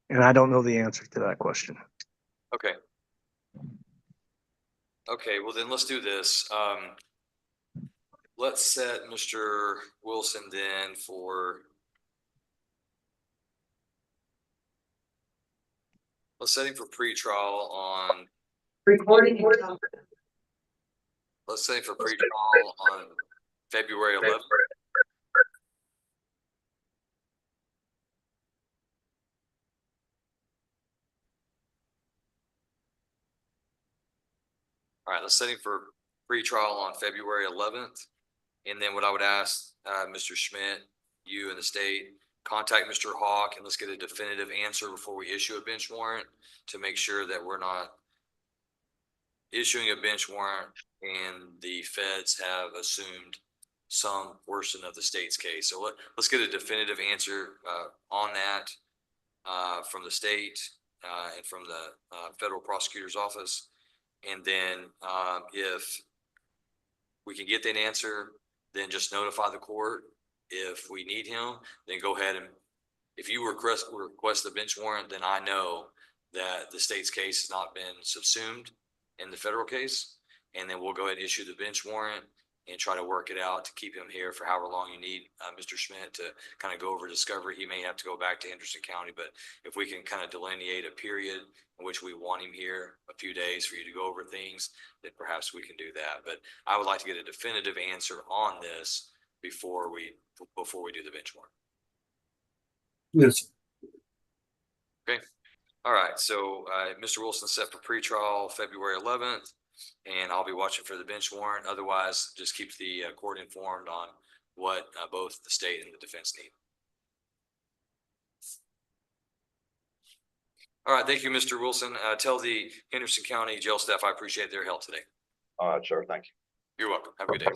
and I don't know the answer to that question. Okay. Okay, well then let's do this. Let's set Mr. Wilson then for, let's set him for pretrial on, let's set him for pretrial on February 11th. All right, let's set him for pretrial on February 11th. And then what I would ask, Mr. Schmidt, you and the state, contact Mr. Hawk and let's get a definitive answer before we issue a bench warrant to make sure that we're not issuing a bench warrant and the feds have assumed some portion of the state's case. So let's get a definitive answer on that from the state and from the federal prosecutor's office. And then if we can get that answer, then just notify the court. If we need him, then go ahead and if you request the bench warrant, then I know that the state's case has not been subsumed in the federal case. And then we'll go ahead and issue the bench warrant and try to work it out to keep him here for however long you need, Mr. Schmidt, to kind of go over discovery. He may have to go back to Henderson County, but if we can kind of delineate a period in which we want him here a few days for you to go over things, then perhaps we can do that. But I would like to get a definitive answer on this before we do the bench warrant. Yes. Okay. All right. So Mr. Wilson set for pretrial February 11th. And I'll be watching for the bench warrant. Otherwise, just keep the court informed on what both the state and the defense need. All right. Thank you, Mr. Wilson. Tell the Henderson County jail staff I appreciate their help today. All right, sir. Thank you. You're welcome. Have a good day.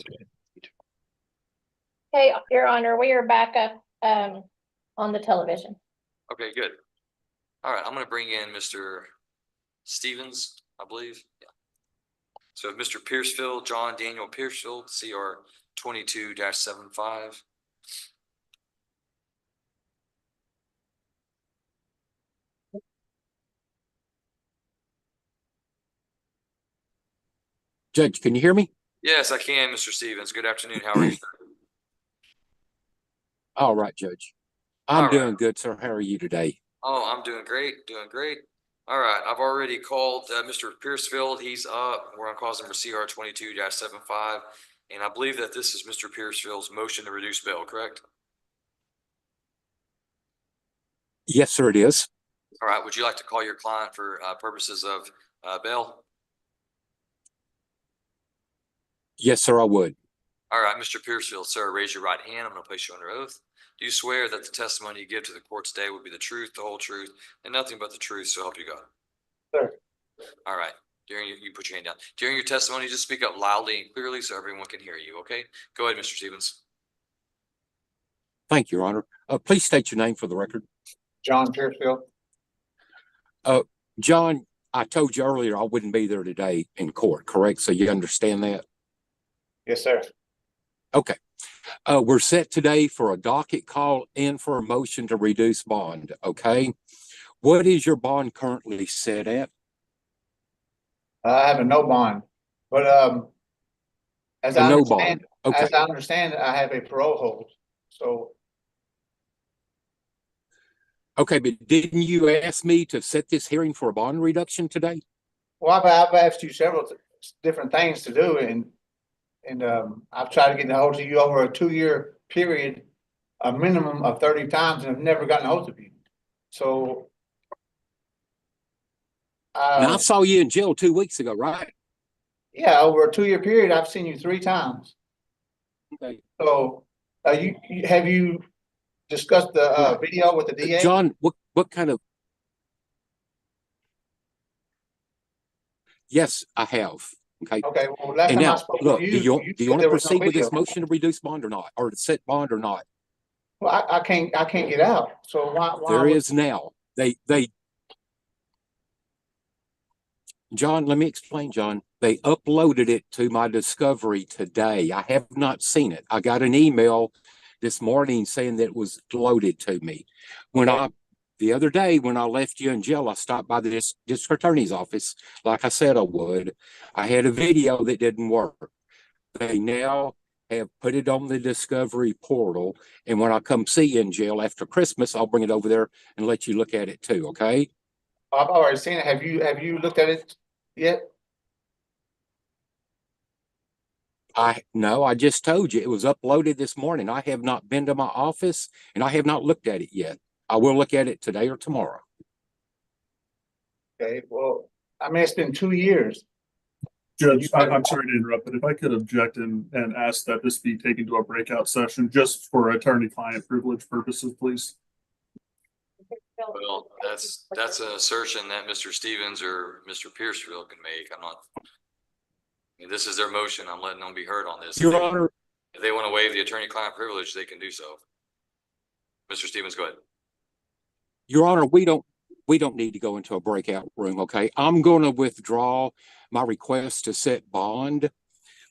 Hey, Your Honor, we are back up on the television. Okay, good. All right. I'm going to bring in Mr. Stevens, I believe. Yeah. So Mr. Piercefield, John Daniel Piercefield, CR 22-75. Judge, can you hear me? Yes, I can, Mr. Stevens. Good afternoon. How are you? All right, Judge. I'm doing good, sir. How are you today? Oh, I'm doing great. Doing great. All right. I've already called Mr. Piercefield. He's up. We're going to call him for CR 22-75. And I believe that this is Mr. Piercefield's motion to reduce bail, correct? Yes, sir, it is. All right. Would you like to call your client for purposes of bail? Yes, sir, I would. All right. Mr. Piercefield, sir, raise your right hand. I'm going to place you under oath. Do you swear that the testimony you give to the court today will be the truth, the whole truth, and nothing but the truth, so help you God? Sir. All right. You put your hand down. During your testimony, just speak up loudly and clearly so everyone can hear you, okay? Go ahead, Mr. Stevens. Thank you, Your Honor. Please state your name for the record. John Piercefield. John, I told you earlier I wouldn't be there today in court, correct? So you understand that? Yes, sir. Okay. We're set today for a docket call and for a motion to reduce bond, okay? What is your bond currently set at? I have a no bond, but, as A I no understand, bond. Okay. as I understand it, I have a parole hold, so. Okay, but didn't you ask me to set this hearing for a bond reduction today? Well, I've asked you several different things to do, and I've tried to get a hold of you over a 2-year period, a minimum of 30 times, and I've never gotten a hold of you. So. Now, I saw you in jail 2 weeks ago, right? Yeah, over a 2-year period, I've seen you 3 times. Okay. So, have you discussed the video with the DA? John, what kind of? Yes, I have. Okay. Okay, well, last And time I now, spoke look, with do you said want to there was no proceed with this video. motion to reduce bond or not, or to set bond or not? Well, I can't get out. So why? There is now. John, let me explain, John. They uploaded it to my discovery today. I have not seen it. I got an email this morning saying that it was loaded to me. The other day when I left you in jail, I stopped by the district attorney's office, like I said I would. I had a video that didn't work. They now have put it on the discovery portal. And when I come see you in jail after Christmas, I'll bring it over there and let you look at it too. Okay. I've already seen it. Have you looked at it yet? No, I just told you it was uploaded this morning. I have not been to my office and I have not looked at it yet. I will look at it today or tomorrow. Okay, well, I mean, it's been 2 years. Judge, I'm sorry to interrupt, but if I could object and ask that this be taken to a breakout session just for attorney-client privilege purposes, please. Well, that's an assertion that Mr. Stevens or Mr. Piercefield can make. I'm not. I mean, this is their motion. I'm letting them be heard on this. Your Honor. If they want to waive the attorney-client privilege, they can do so. Mr. Stevens, go ahead. Your Honor, we don't need to go into a breakout room. Okay. I'm going to withdraw my request to set bond.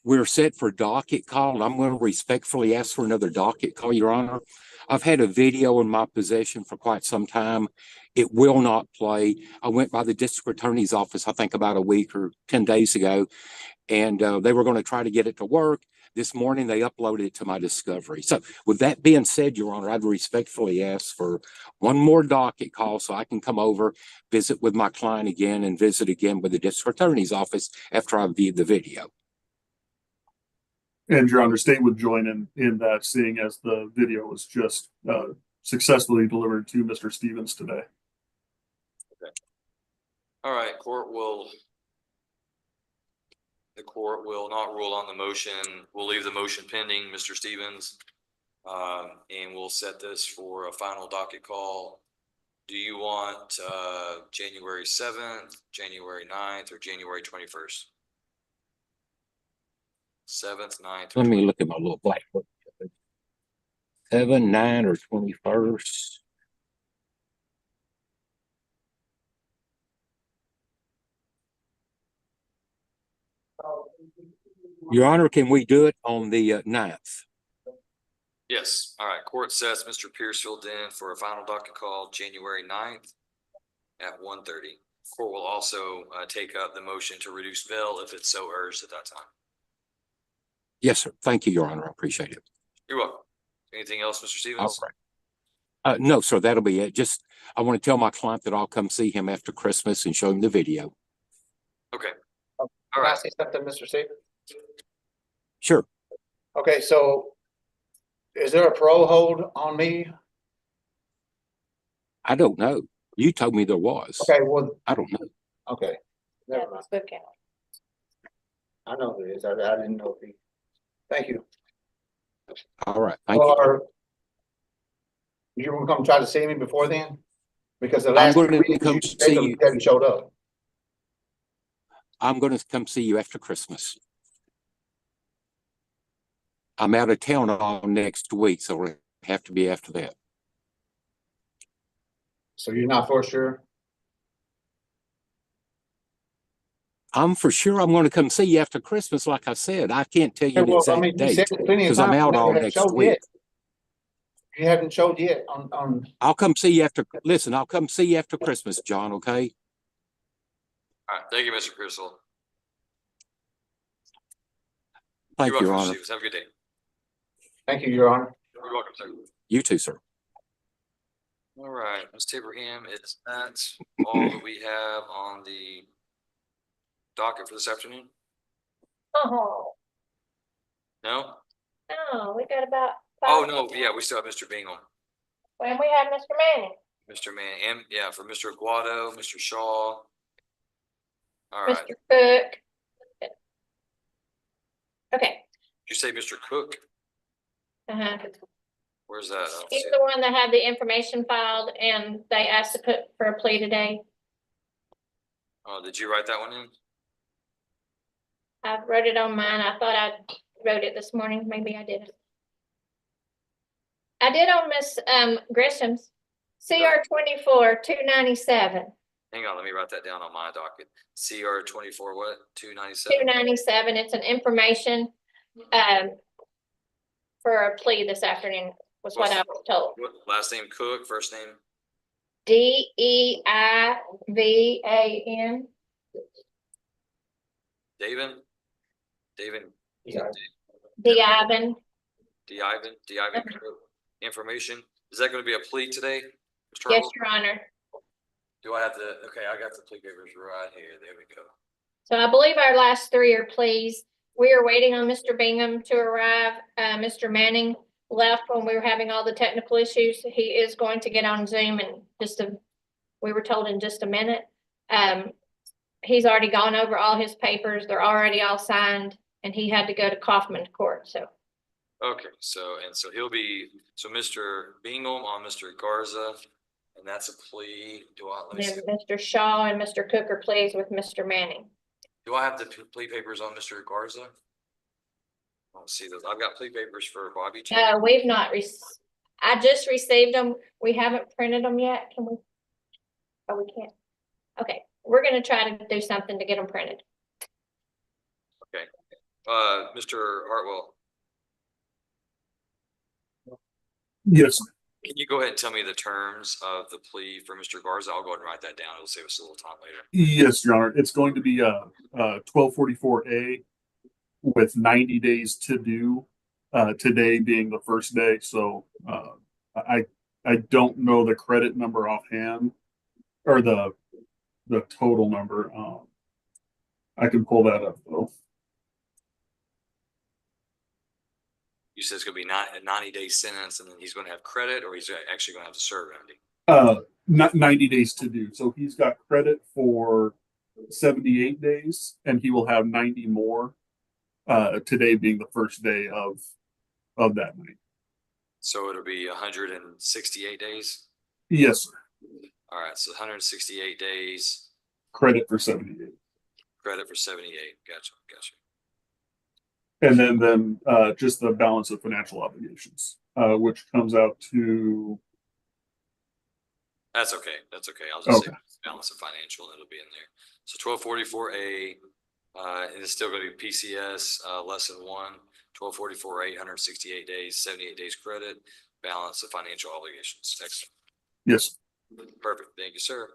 We're set for docket call, and I'm going to respectfully ask for another docket call, Your Honor. I've had a video in my possession for quite some time. It will not play. I went by the district attorney's office, I think about a week or 10 days ago, and they were going to try to get it to work. This morning, they uploaded it to my discovery. So with that being said, Your Honor, I'd respectfully ask for one more docket call so I can come over, visit with my client again, and visit again with the district attorney's office after I've viewed the video. And Your Honor, state would join in that, seeing as the video was just successfully delivered to Mr. Stevens today. Okay. All right, the court will not rule on the motion. We'll leave the motion pending, Mr. Stevens. And we'll set this for a final docket call. Do you want January 7th, January 9th, or January 21st? 7th, 9th. Let me look at my little black book. 7, 9, or 21st. Your Honor, can we do it on the 9th? Yes. All right. Court sets Mr. Piercefield in for a final docket call January 9th at 1:30. Court will also take up the motion to reduce bail if it's so urged at that time. Yes, sir. Thank you, Your Honor. I appreciate it. You're welcome. Anything else, Mr. Stevens? All right. No, sir, that'll be it. Just, I want to tell my client that I'll come see him after Christmas and show him the video. Okay. All All right. right. Say something, Mr. Stevens? Sure. Okay, so is there a parole hold on me? I don't know. You told me there was. Okay, well, I don't know. okay. Never mind. I know there is. I didn't know. Thank you. All right. Thank you. You want to come try to see me before then? Because the I'm last going to week come you see you. haven't showed up. I'm going to come see you after Christmas. I'm out of town all next week, so it'll have to be after that. So you're not for sure? I'm for sure I'm going to come see you after Christmas. Like I said, I can't tell you an exact date because I'm out all next week. You haven't showed yet on. I'll come see you after. Listen, I'll come see you after Christmas, John. Okay. All right. Thank you, Mr. Piercefield. Thank you, Your welcome, Honor. Stevens. Have a good day. Thank you, Your Honor. You're welcome, sir. You too, sir. All right, Ms. Tabraham, that's all that we have on the docket for this afternoon? Oh, No? no, we got about. Oh, 5 no, yeah, we still have Mr. Bingham, When we have Mr. Manning, Mr. Man, and yeah, for Mr. Aguado, Mr. Shaw. All right, Mr. Cook. Okay, did you say Mr. Cook? uh-huh. Where's that? I don't He's see it. the one that had the information filed and they asked to put for a plea today. Oh, did you write that one in? I wrote it on mine. I thought I wrote it this morning. Maybe I didn't. I did on Miss Grisham's. CR 24-297. Hang on, let me write that down on my docket. CR 24, what? 297? 297. It's an information for a plea this afternoon, was what I was told. What, last name Cook, first name? Deivan. David? David? Yeah. Deivan. Deivan Cook. Information. Is that going to be a plea today? Mr. Yes, Harwell? Your Honor. Do I have the, okay, I got the plea papers right here. There we go. So I believe our last 3 are pleas. We are waiting on Mr. Bingham to arrive. Mr. Manning left when we were having all the technical issues. He is going to get on Zoom in we were told in just a minute. He's already gone over all his papers. They're already all signed and he had to go to Kaufman Court, so. Okay, so he'll be, so Mr. Bingham on Mr. Garza, and that's a plea. Let me see. And Mr. Shaw and Mr. Cook are pleased with Mr. Manning. Do I have the plea papers on Mr. Garza? I don't see those. I've got plea papers for Bobby. We've not I just received them. We haven't printed them yet. Can we? Oh, we can't. Okay, we're gonna try to do something to get them printed. Okay. Mr. Hartwell, Yes, sir. can you go ahead and tell me the terms of the plea for Mr. Garza? I'll go ahead and write that down. It'll save us a little time later. Yes, Your Honor. It's going to be 1244A with 90 days to do. Today being the first day, so I don't know the credit number offhand or the total number. I can pull that up though. You said it's gonna be a 90-day sentence, and then he's gonna have credit, or he's actually gonna have to serve, Andy? Not 90 days to do. So he's got credit for 78 days, and he will have 90 more. Today being the first day of that night. So it'll be 168 days? Yes, sir. All right, so 168 days. Credit for 78. Credit for 78. Gotcha. And then just the balance of financial obligations, which comes out to. That's okay. I'll just say Okay. balance of financial, and it'll be in there. So 1244A, and it's still going to be PCS lesson 1. 1244A, 168 days, 78 days credit, balance of financial obligations. Excellent. Yes. Perfect. Thank you, sir.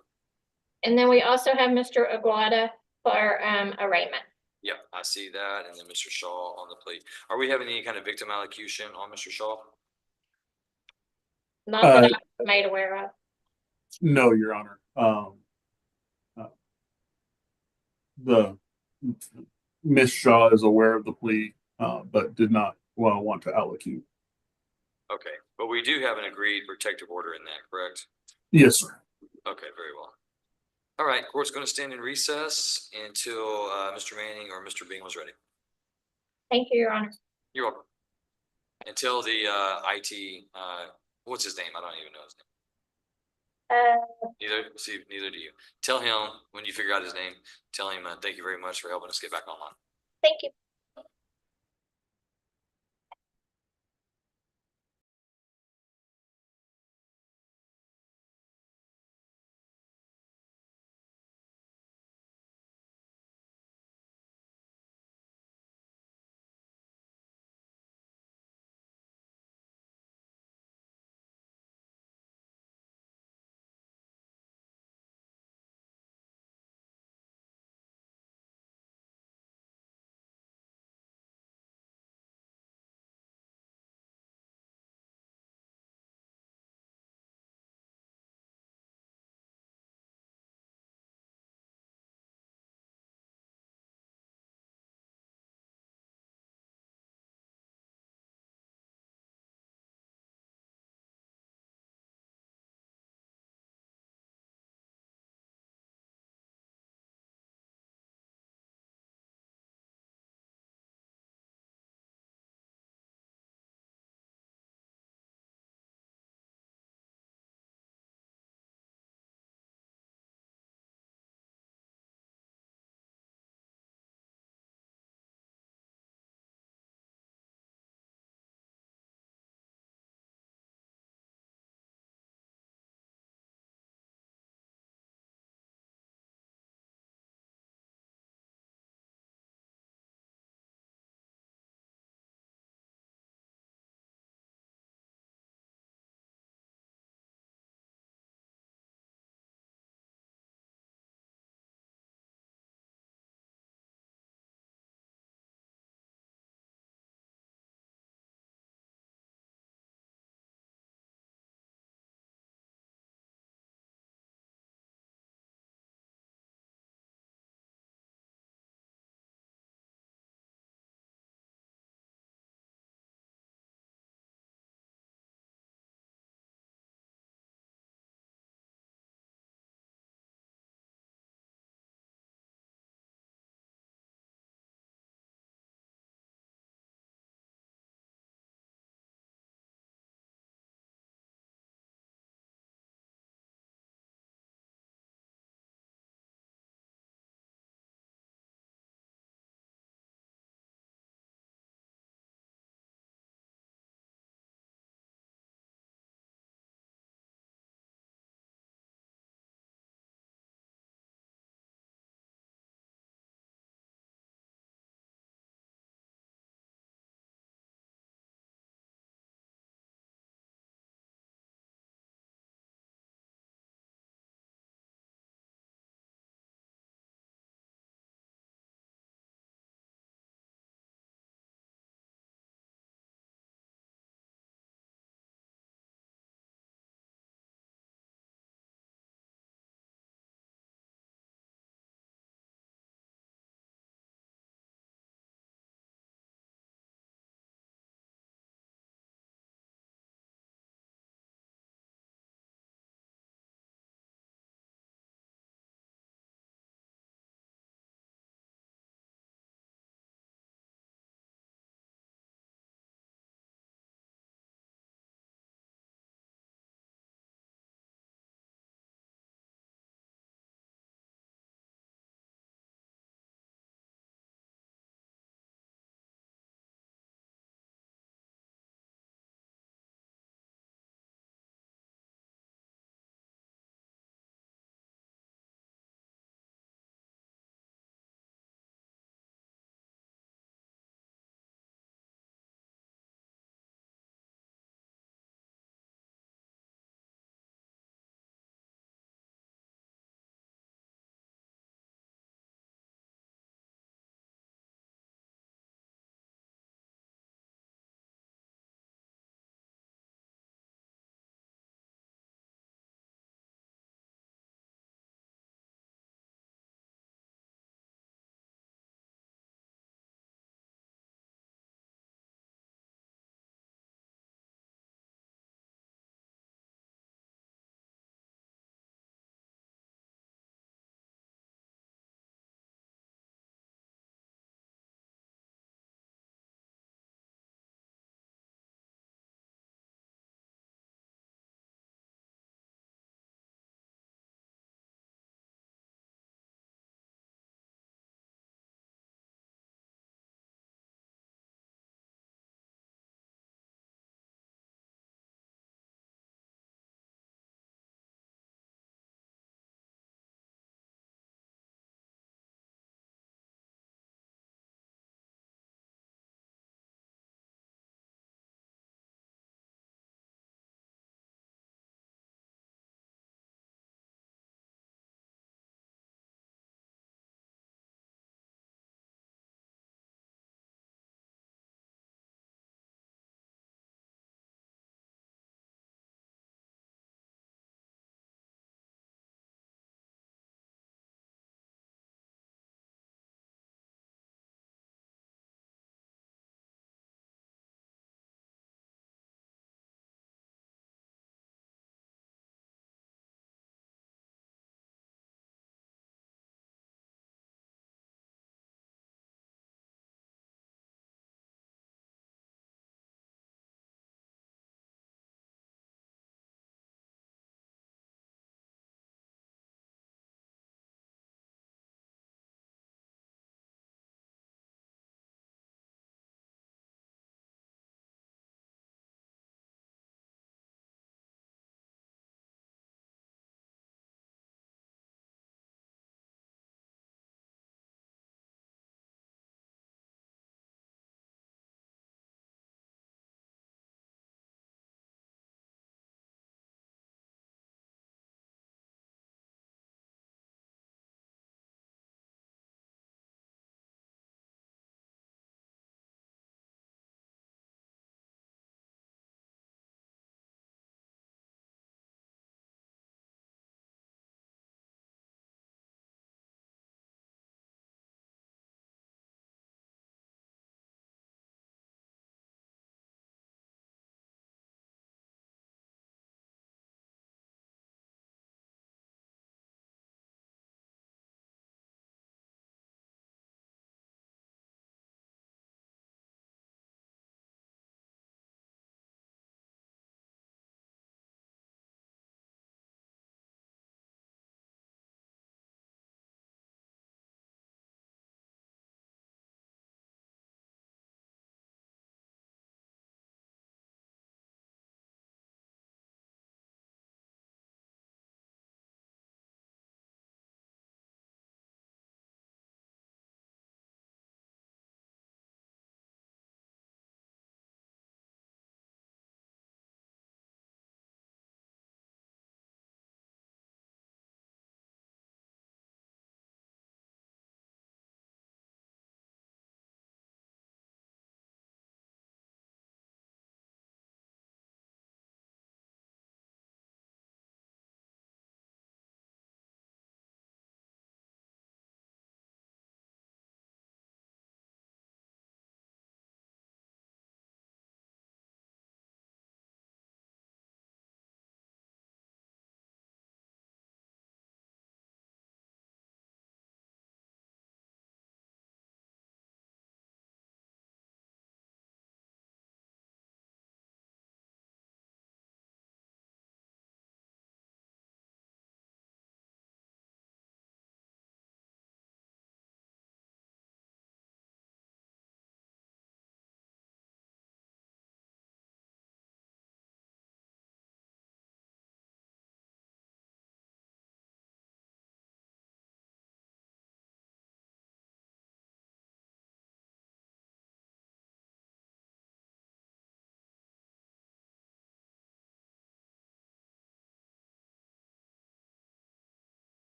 And then we also have Mr. Aguada for arraignment. Yep, I see that. And then Mr. Shaw on the plea. Are we having any kind of victim allocution on Mr. Shaw? Not that I'm made aware of. No, Your Honor. The Miss Shaw is aware of the plea, but did not want to allocate. Okay, but we do have an agreed protective order in that, correct? Yes, sir. Okay, very well. All right, court's going to stand in recess until Mr. Manning or Mr. Bing was ready. Thank you, Your Honor. You're welcome. Until the IT, what's his name? I don't even know his name. Neither do you. Tell him when you figure out his name, tell him thank you very much for helping us get back online. Thank you.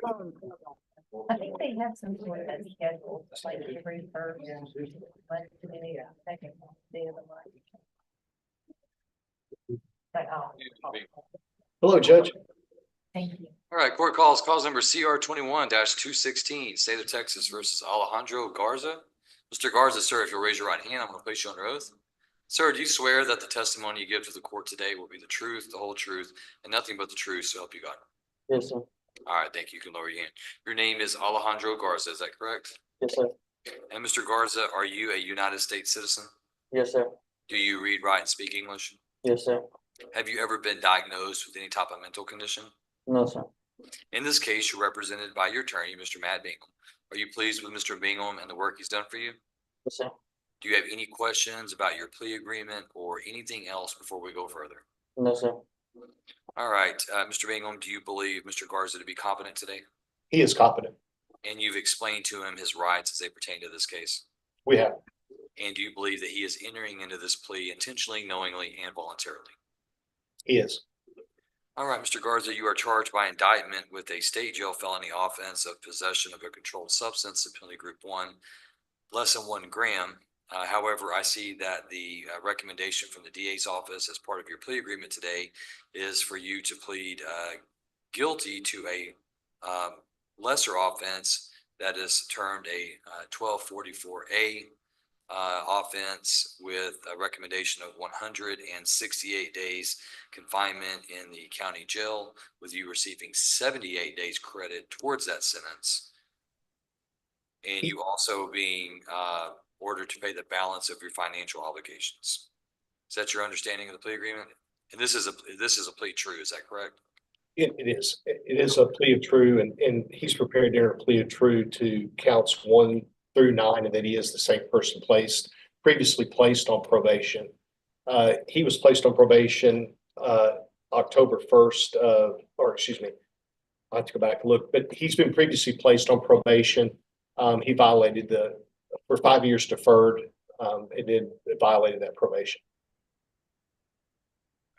I think they have some sort of schedule, like every first. Second day of the month. But, Hello, Judge. thank you. All right, court calls, cause number CR 21-216, State of Texas versus Alejandro Garza. Mr. Garza, sir, if you'll raise your right hand, I'm going to place you under oath. Sir, do you swear that the testimony you give to the court today will be the truth, the whole truth, and nothing but the truth, so help you God? Yes, sir. All right, thank you. You can lower your hand. Your name is Alejandro Garza, is that correct? Yes, sir. And Mr. Garza, are you a United States citizen? Yes, sir. Do you read, write, and speak English? Yes, sir. Have you ever been diagnosed with any type of mental condition? No, sir. In this case, you're represented by your attorney, Mr. Matt Bingham. Are you pleased with Mr. Bingham and the work he's done for you? Yes, sir. Do you have any questions about your plea agreement or anything else before we go further? No, sir. All right, Mr. Bingham, do you believe Mr. Garza to be competent today? He is competent. And you've explained to him his rights as they pertain to this case? We have. And do you believe that he is entering into this plea intentionally, knowingly, and voluntarily? He is. All right, Mr. Garza, you are charged by indictment with a state jail felony offense of possession of a controlled substance in penalty group 1, less than 1 gram. However, I see that the recommendation from the DA's office as part of your plea agreement today is for you to plead guilty to a lesser offense that is termed a 1244A offense with a recommendation of 168 days confinement in the county jail, with you receiving 78 days credit towards that sentence. And you also being ordered to pay the balance of your financial obligations. Is that your understanding of the plea agreement? And this is a plea true, is that correct? It is. It is a plea of true, and he's prepared to enter a plea of true to counts 1 through 9, and that he is the same person previously placed on probation. He was placed on probation October 1st, or excuse me, I have to go back and look, but he's been previously placed on probation. He violated for 5 years deferred, and then violated that probation.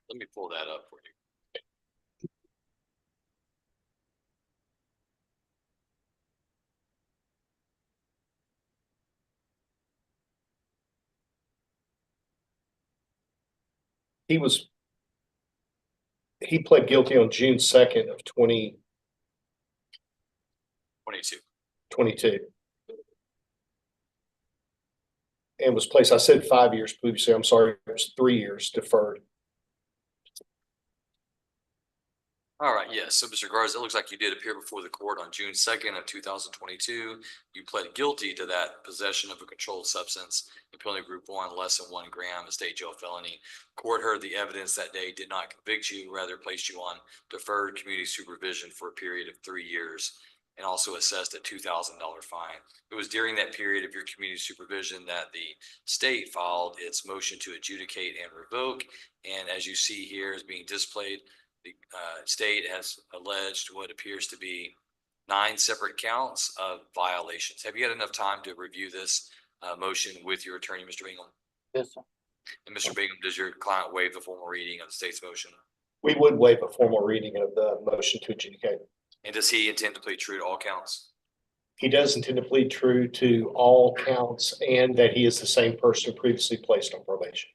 Let me pull that up for you. He pled guilty on June 2nd of 2022. And was placed, I said 5 years previously, I'm sorry, it was 3 years deferred. All right, yes. So, Mr. Garza, it looks like you did appear before the court on June 2nd of 2022. You pled guilty to that possession of a controlled substance in penalty group 1, less than 1 gram, a state jail felony. Court heard the evidence that day, did not convict you, rather placed you on deferred community supervision for a period of 3 years, and also assessed a $2,000 fine. It was during that period of your community supervision that the state filed its motion to adjudicate and revoke. And as you see here is being displayed, the state has alleged what appears to be 9 separate counts of violations. Have you had enough time to review this motion with your attorney, Mr. Bingham? Yes, sir. And Mr. Bingham, does your client waive the formal reading of the state's motion? We would waive a formal reading of the motion to adjudicate. And does he intend to plead true to all counts? He does intend to plead true to all counts, and that he is the same person previously placed on probation.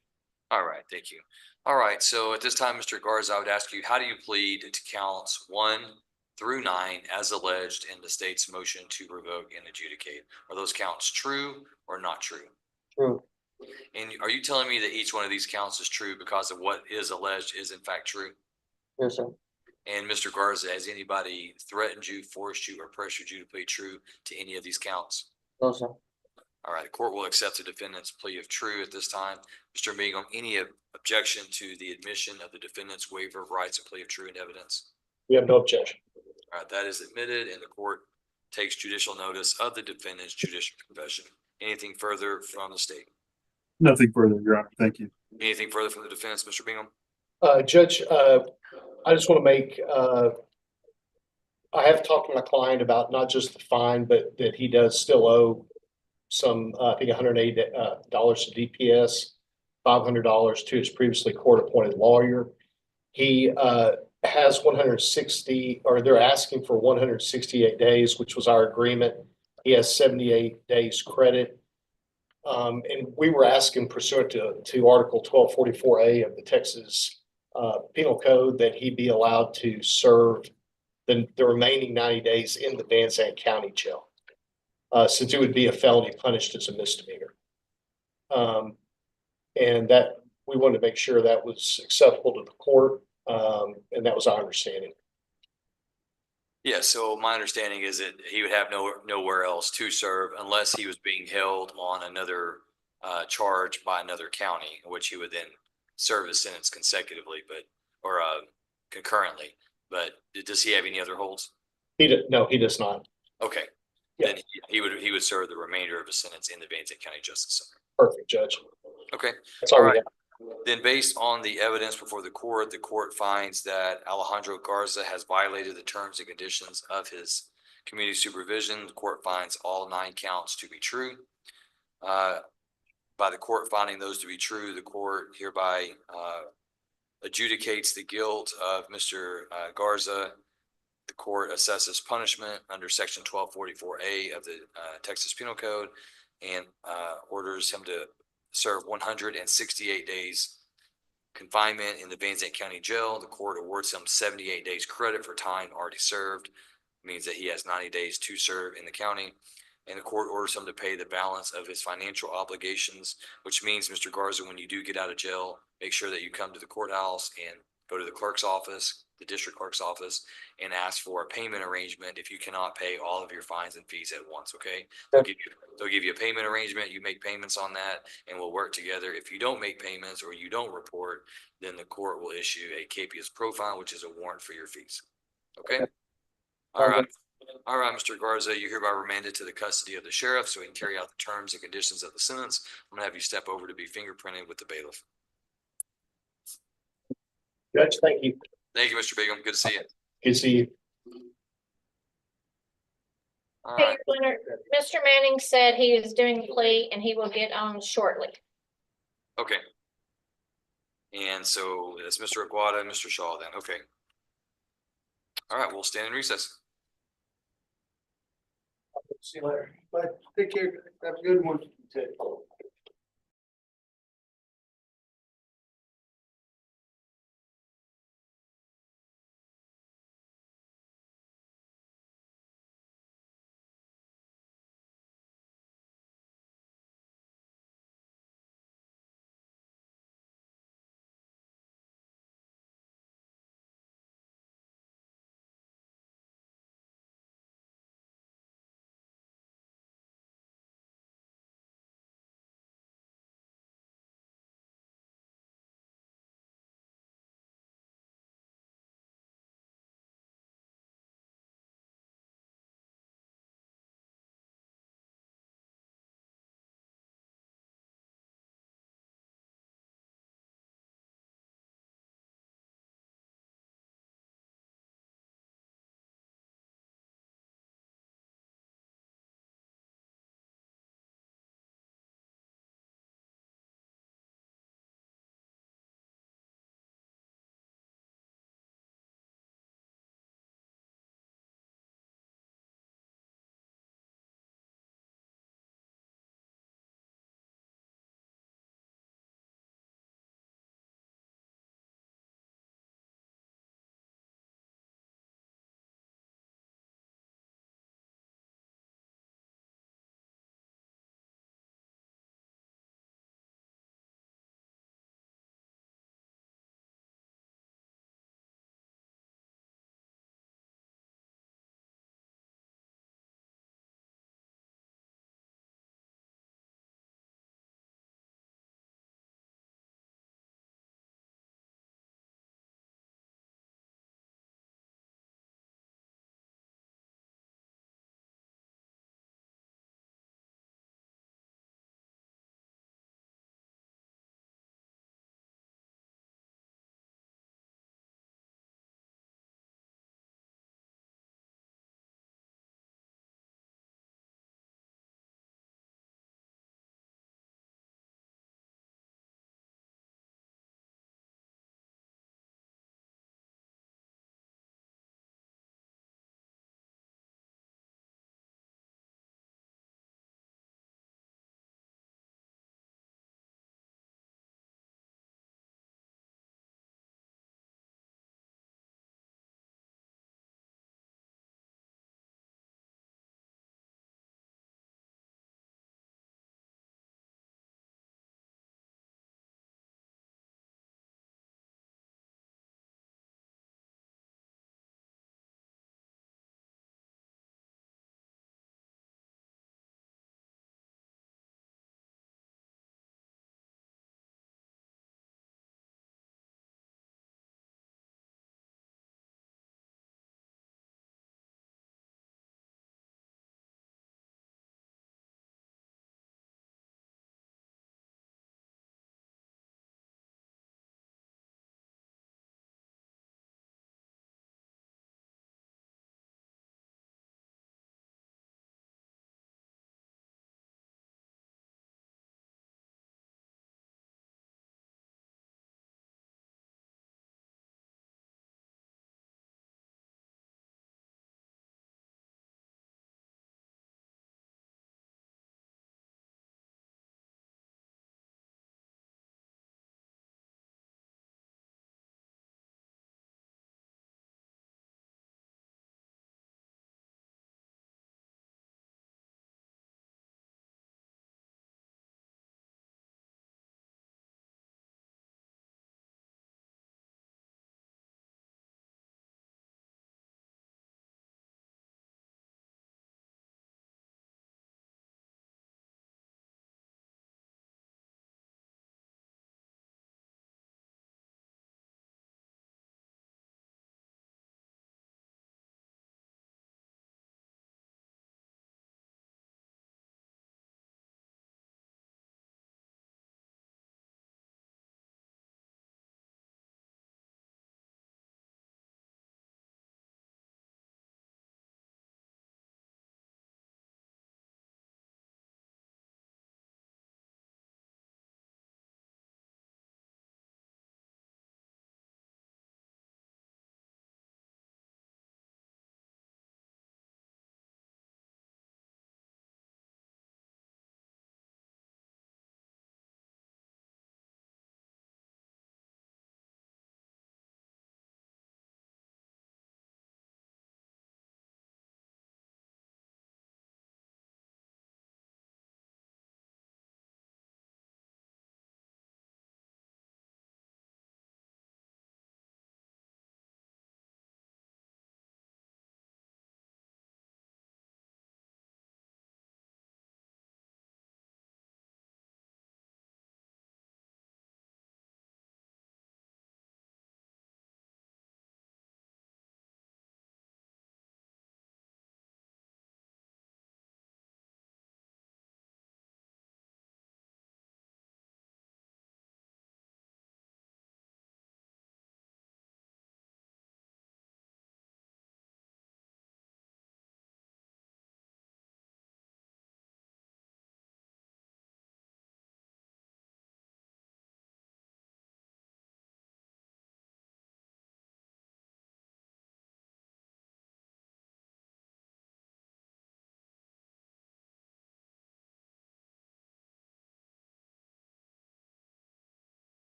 All right, thank you. All right, so at this time, Mr. Garza, I would ask you, how do you plead to counts 1 through 9 as alleged in the state's motion to revoke and adjudicate? Are those counts true or not true? True. And are you telling me that each one of these counts is true because of what is alleged is in fact true? Yes, sir. And Mr. Garza, has anybody threatened you, forced you, or pressured you to plead true to any of these counts? No, sir. All right, the court will accept the defendant's plea of true at this time. Mr. Bingham, any objection to the admission of the defendant's waiver of rights and plea of true in evidence? We have no objection. All right, that is admitted, and the court takes judicial notice of the defendant's judicial confession. Anything further from the state? Nothing further, Your Honor. Thank you. Anything further from the defense, Mr. Bingham? Judge, I just want to make, I have talked to my client about not just the fine, but that he does still owe some, I think $180 to DPS, $500 to his previously court-appointed lawyer. He has 160, or they're asking for 168 days, which was our agreement. He has 78 days credit. And we were asking pursuant to Article 1244A of the Texas Penal Code that he be allowed to serve the remaining 90 days in the Van Zandt County Jail, since it would be a felony punished as a misdemeanor. And that we wanted to make sure that was acceptable to the court, and that was our understanding. Yeah, so my understanding is that he would have nowhere else to serve unless he was being held on another charge by another county, in which he would then serve his sentence consecutively, or concurrently. But does he have any other holds? No, he does not. Okay, Yeah. then he would serve the remainder of his sentence in the Van Zandt County Justice Center. Perfect, Judge. Okay, That's all all we right. have. Then based on the evidence before the court finds that Alejandro Garza has violated the terms and conditions of his community supervision. The court finds all 9 counts to be true. By the court finding those to be true, the court hereby adjudicates the guilt of Mr. Garza. The court assesses punishment under Section 1244A of the Texas Penal Code and orders him to serve 168 days confinement in the Van Zandt County Jail. The court awards him 78 days credit for time already served. It means that he has 90 days to serve in the county. And the court orders him to pay the balance of his financial obligations, which means, Mr. Garza, when you do get out of jail, make sure that you come to the courthouse and go to the clerk's office, the district clerk's office, and ask for a payment arrangement if you cannot pay all of your fines and fees at once, okay? They'll give you a payment arrangement, you make payments on that, and we'll work together. If you don't make payments or you don't report, then the court will issue a capias profile, which is a warrant for your fees. Okay? All right. All right, Mr. Garza, you're hereby remanded to the custody of the sheriff so he can carry out the terms and conditions of the sentence. I'm gonna have you step over to be fingerprinted with the bailiff. Judge, thank you. Thank you, Mr. Bingham. Good to see you. Good to see you. All Hey, right. Your Honor, Mr. Manning said he is doing the plea and he will get on shortly. Okay. And so that's Mr. Aguada and Mr. Shaw then. Okay. All right, we'll stand in recess. See you later. But take care. Have a good one.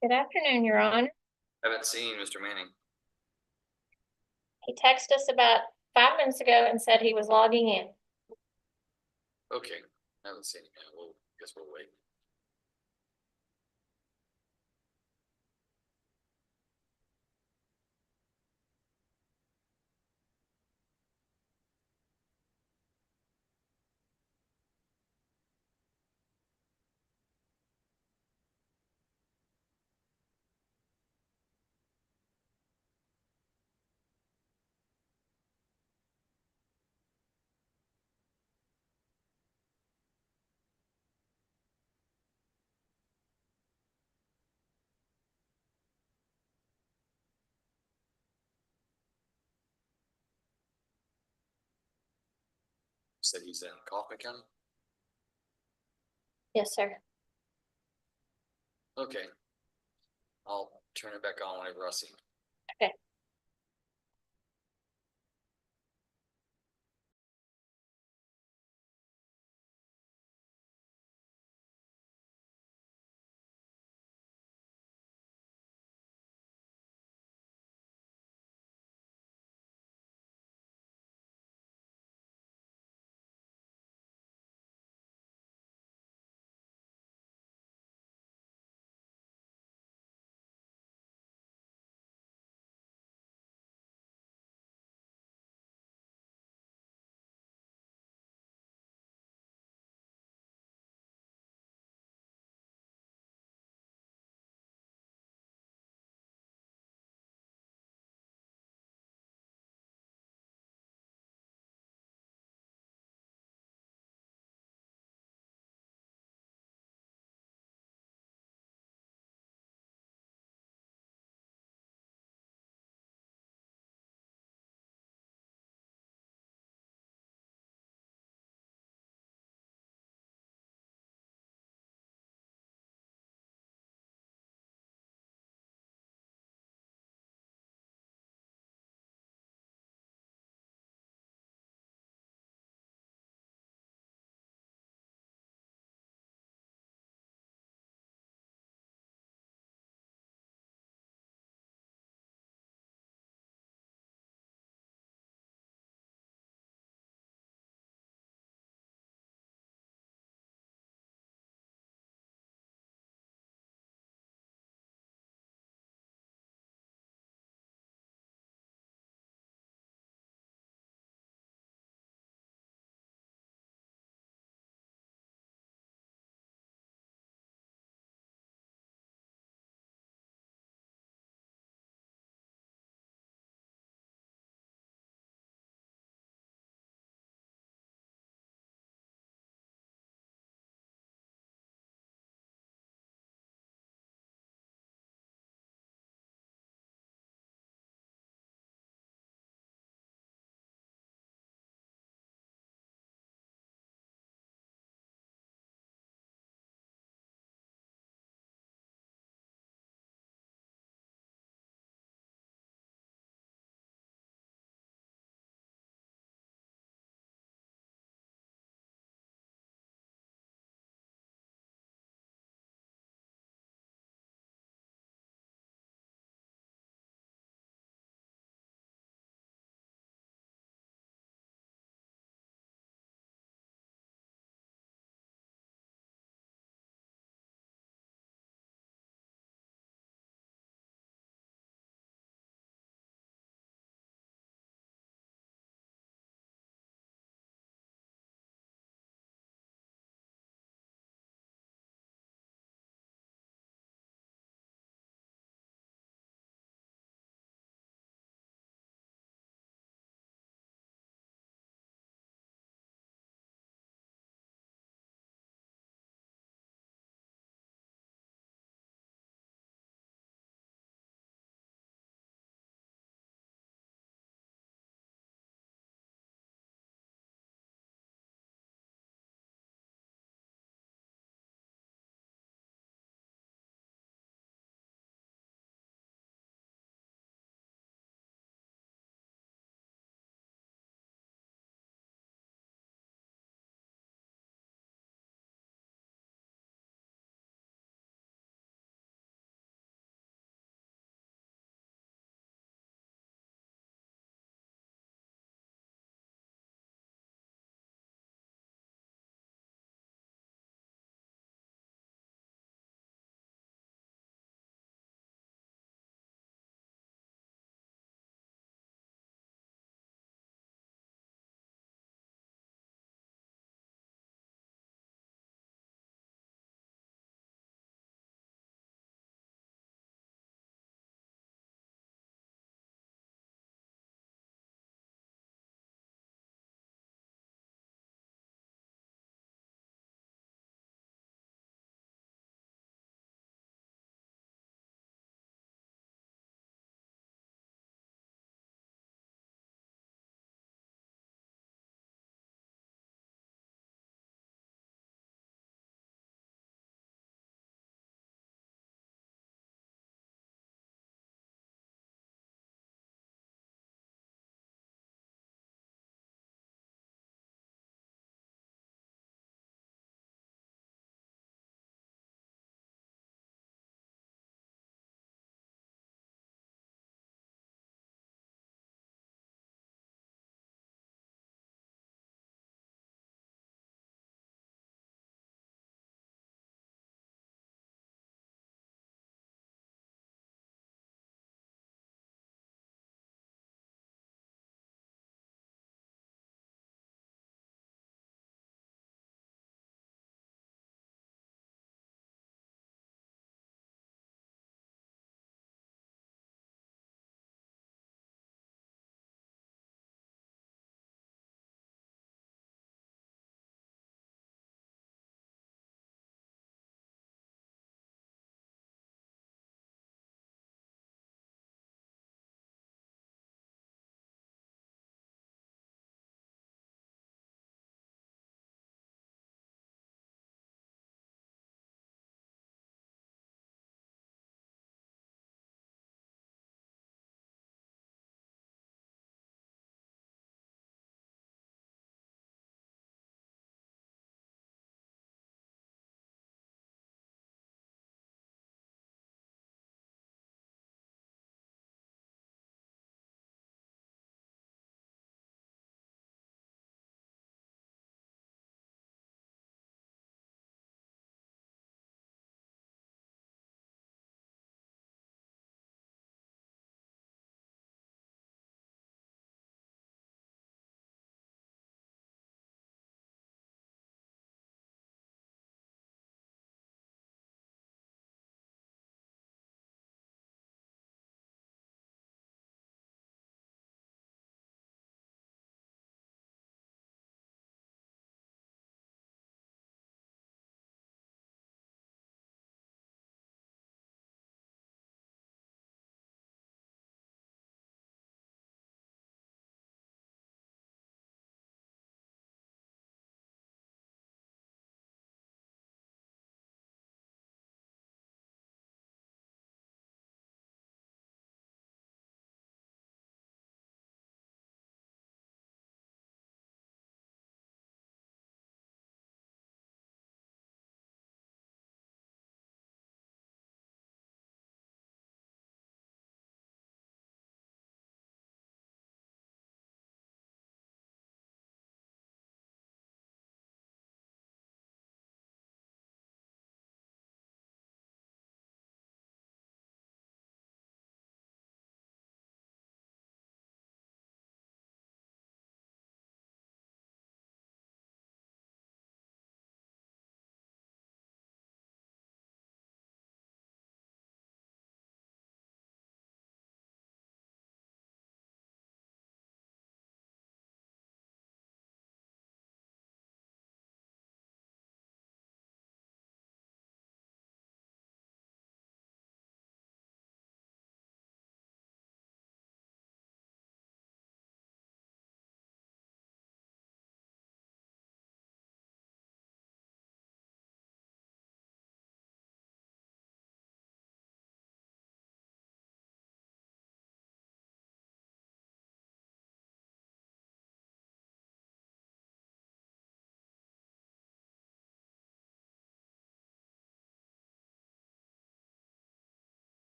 Good afternoon, Your Honor. Haven't seen Mr. Manning. He texted us about 5 minutes ago and said he was logging in. Okay, haven't seen him yet. Well, guess we'll wait. Said he's in Kaufman County? Yes, sir. Okay. I'll turn it back on whenever I see him. Okay.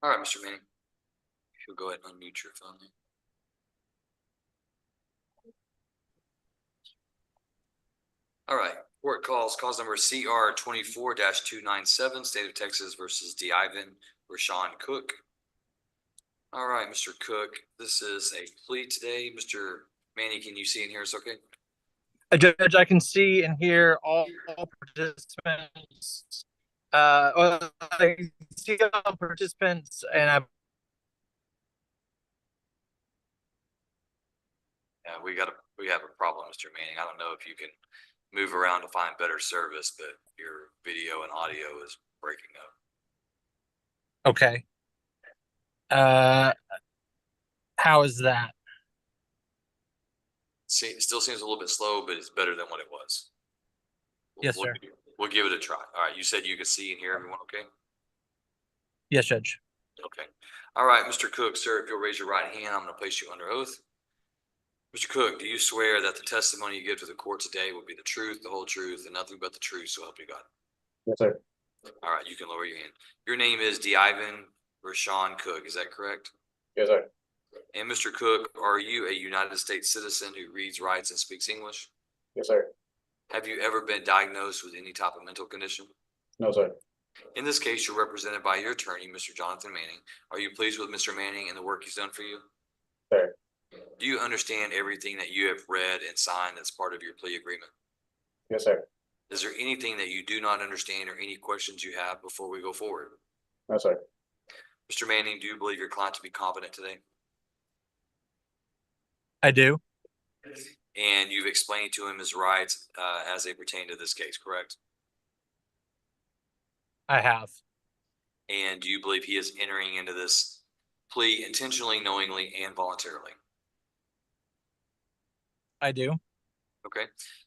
All right, Mr. Manning. If you'll go ahead and unmute your phone. All right, court calls, cause number CR 24-297, State of Texas versus DeIvan Rashawn Cook. All right, Mr. Cook, this is a plea today. Mr. Manning, can you see and hear us okay? Judge, I can see and hear all participants. Well, I can see all participants, and Yeah, we have a problem, Mr. Manning. I don't know if you can move around to find better service, but your video and audio is breaking up. okay. How is that? See, it still seems a little bit slow, but it's better than what it was. Yes, sir. We'll give it a try. All right, you said you could see and hear everyone okay? Yes, Judge. Okay. All right, Mr. Cook, sir, if you'll raise your right hand, I'm going to place you under oath. Mr. Cook, do you swear that the testimony you give to the court today will be the truth, the whole truth, and nothing but the truth, so help you God? Yes, sir. All right, you can lower your hand. Your name is DeIvan Rashawn Cook, is that correct? Yes, sir. And Mr. Cook, are you a United States citizen who reads, writes, and speaks English? Yes, sir. Have you ever been diagnosed with any type of mental condition? No, sir. In this case, you're represented by your attorney, Mr. Jonathan Manning. Are you pleased with Mr. Manning and the work he's done for you? Sir. Do you understand everything that you have read and signed as part of your plea agreement? Yes, sir. Is there anything that you do not understand or any questions you have before we go forward? No, sir. Mr. Manning, do you believe your client to be competent today? I do. And you've explained to him his rights as they pertain to this case, correct? I have. And do you believe he is entering into this plea intentionally, knowingly, and voluntarily? I do. Okay.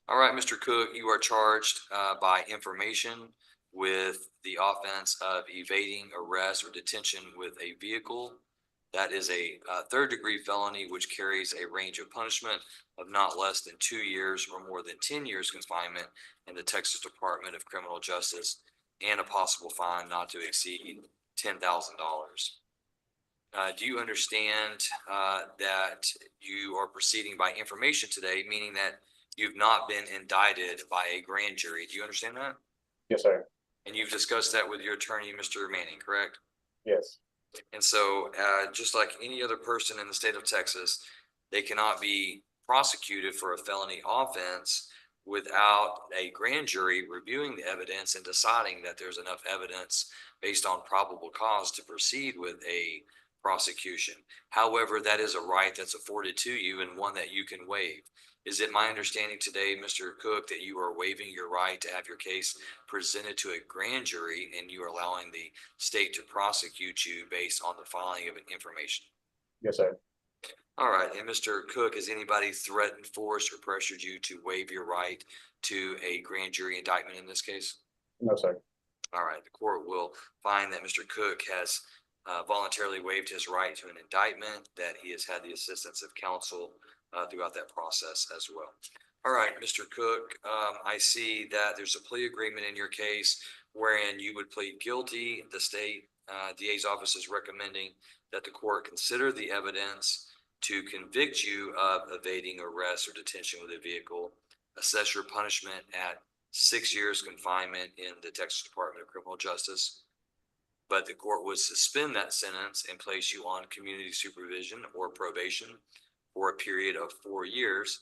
All right, Mr. Cook, you are charged by information with the offense of evading arrest or detention with a vehicle. That is a third-degree felony, which carries a range of punishment of not less than 2 years or more than 10 years confinement in the Texas Department of Criminal Justice, and a possible fine not to exceed $10,000. Do you understand that you are proceeding by information today, meaning that you've not been indicted by a grand jury? Do you understand that? Yes, sir. And you've discussed that with your attorney, Mr. Manning, correct? Yes. And so, just like any other person in the state of Texas, they cannot be prosecuted for a felony offense without a grand jury reviewing the evidence and deciding that there's enough evidence based on probable cause to proceed with a prosecution. However, that is a right that's afforded to you and one that you can waive. Is it my understanding today, Mr. Cook, that you are waiving your right to have your case presented to a grand jury and you are allowing the state to prosecute you based on the filing of information? Yes, sir. All right. And Mr. Cook, has anybody threatened, forced, or pressured you to waive your right to a grand jury indictment in this case? No, sir. All right. The court will find that Mr. Cook has voluntarily waived his right to an indictment, that he has had the assistance of counsel throughout that process as well. All right, Mr. Cook, I see that there's a plea agreement in your case wherein you would plead guilty. The state DA's office is recommending that the court consider the evidence to convict you of evading arrest or detention with a vehicle, assess your punishment at 6 years confinement in the Texas Department of Criminal Justice. But the court would suspend that sentence and place you on community supervision or probation for a period of 4 years.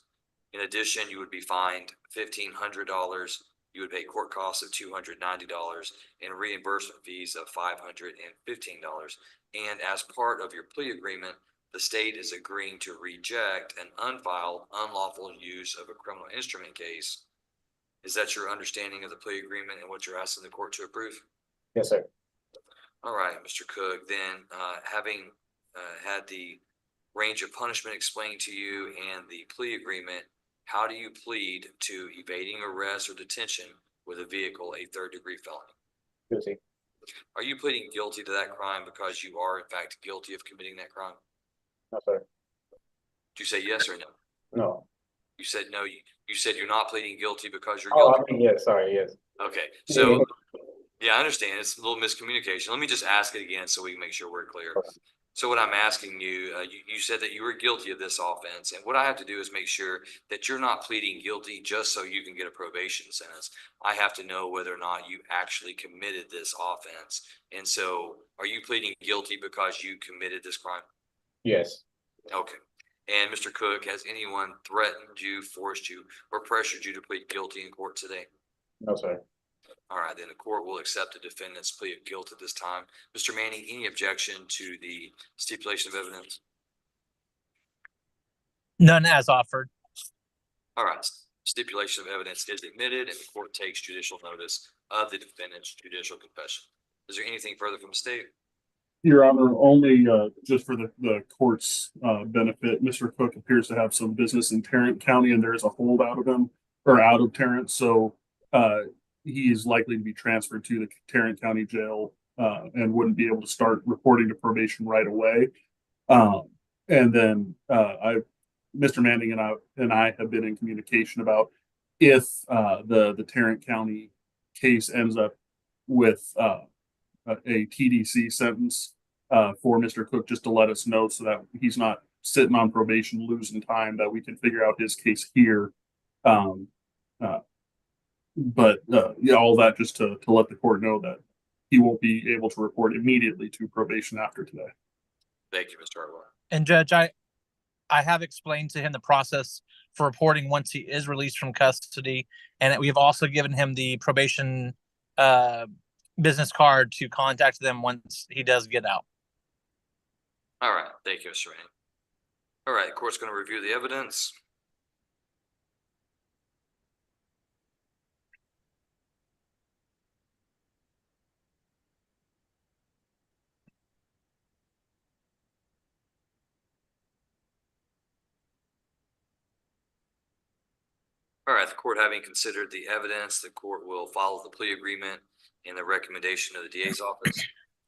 In addition, you would be fined $1,500. You would pay court costs of $290 and reimbursement fees of $515. And as part of your plea agreement, the state is agreeing to reject an unfiled, unlawful use of a criminal instrument case. Is that your understanding of the plea agreement and what you're asking the court to approve? Yes, sir. All right, Mr. Cook, then having had the range of punishment explained to you and the plea agreement, how do you plead to evading arrest or detention with a vehicle, a third-degree felony? Guilty. Are you pleading guilty to that crime because you are in fact guilty of committing that crime? No, sir. Did you say yes or no? No. You said no. You said you're not pleading guilty because you're Oh, guilty. I mean, yes, sorry, yes. Okay, so Yeah, I understand. It's a little miscommunication. Let me just ask it again so we can make sure we're clear. So what I'm asking you, you said that you were guilty of this offense, and what I have to do is make sure that you're not pleading guilty just so you can get a probation sentence. I have to know whether or not you actually committed this offense. And so are you pleading guilty because you committed this crime? Yes. Okay. And Mr. Cook, has anyone threatened you, forced you, or pressured you to plead guilty in court today? No, sir. All right, then the court will accept the defendant's plea of guilt at this time. Mr. Manning, any objection to the stipulation of evidence? None as offered. All right, stipulation of evidence is admitted and the court takes judicial notice of the defendant's judicial confession. Is there anything further from the state? Your Honor, only just for the court's benefit, Mr. Cook appears to have some business in Tarrant County and there is a holdout of him or out of Tarrant. So he is likely to be transferred to the Tarrant County Jail and wouldn't be able to start reporting to probation right away. And then Mr. Manning and I have been in communication about if the Tarrant County case ends up with a TDC sentence for Mr. Cook, just to let us know so that he's not sitting on probation, losing time, that we can figure out his case here. But yeah, all that just to let the court know that he won't be able to report immediately to probation after today. Thank you, Mr. Harlow. And Judge, I have explained to him the process for reporting once he is released from custody, and we have also given him the probation business card to contact them once he does get out. All right, thank you, Mr. Manning. All right, the court's going to review the evidence. All right, the court having considered the evidence, the court will follow the plea agreement and the recommendation of the DA's office.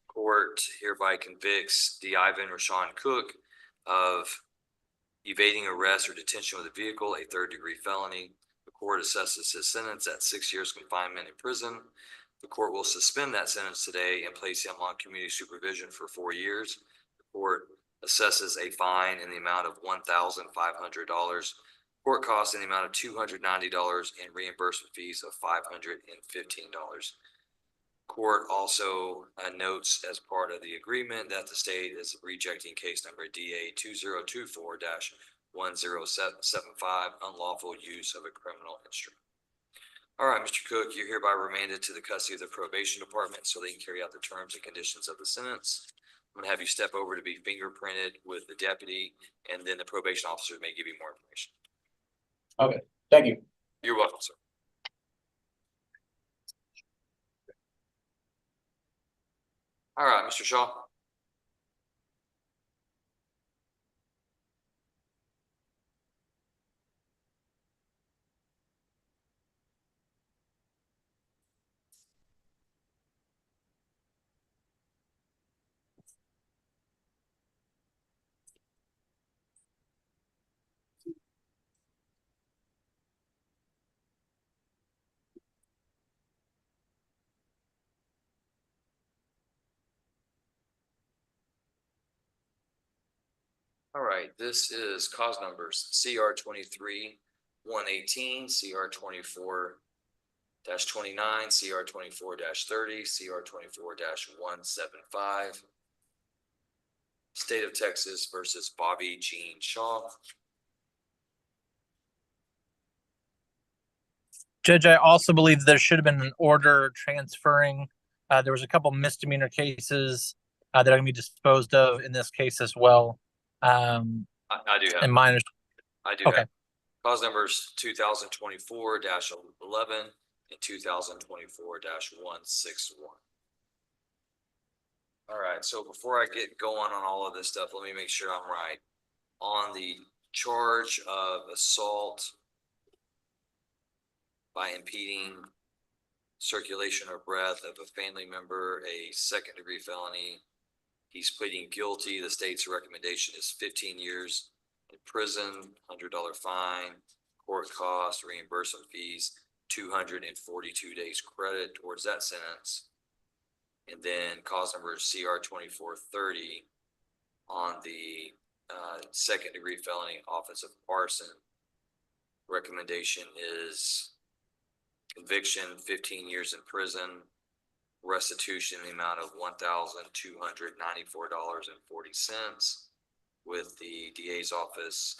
Court hereby convicts D. Ivan Rashawn Cook of evading arrest or detention with a vehicle, a third-degree felony. The court assesses his sentence at 6 years confinement in prison. The court will suspend that sentence today and place him on community supervision for 4 years. The court assesses a fine in the amount of $1,500. Court costs in the amount of $290 and reimbursement fees of $515. Court also notes as part of the agreement that the state is rejecting case number DA 2024-1075, unlawful use of a criminal instrument. All right, Mr. Cook, you're hereby remanded to the custody of the probation department so they can carry out the terms and conditions of the sentence. I'm gonna have you step over to be fingerprinted with the deputy, and then the probation officer may give you more information. Okay, thank you. You're welcome, sir. All right, Mr. Shaw. All right, this is cause numbers CR 23-118, CR 24-29, CR 24-30, CR 24-175. State of Texas versus Bobby Jean Shaw. Judge, I also believe there should have been an order transferring. There was a couple misdemeanor cases that are going to be disposed of in this case as well. I do have. And mine. I do Okay. have. Cause numbers 2024-11 and 2024-161. All right, so before I get going on all of this stuff, let me make sure I'm right. On the charge of assault by impeding circulation or breath of a family member, a second-degree felony, he's pleading guilty. The state's recommendation is 15 years in prison, $100 fine, court costs, reimbursement fees, 242 days credit towards that sentence. And then cause number CR 2430 on the second degree felony offense of arson. Recommendation is conviction, 15 years in prison, restitution in the amount of $1,294.40, with the DA's office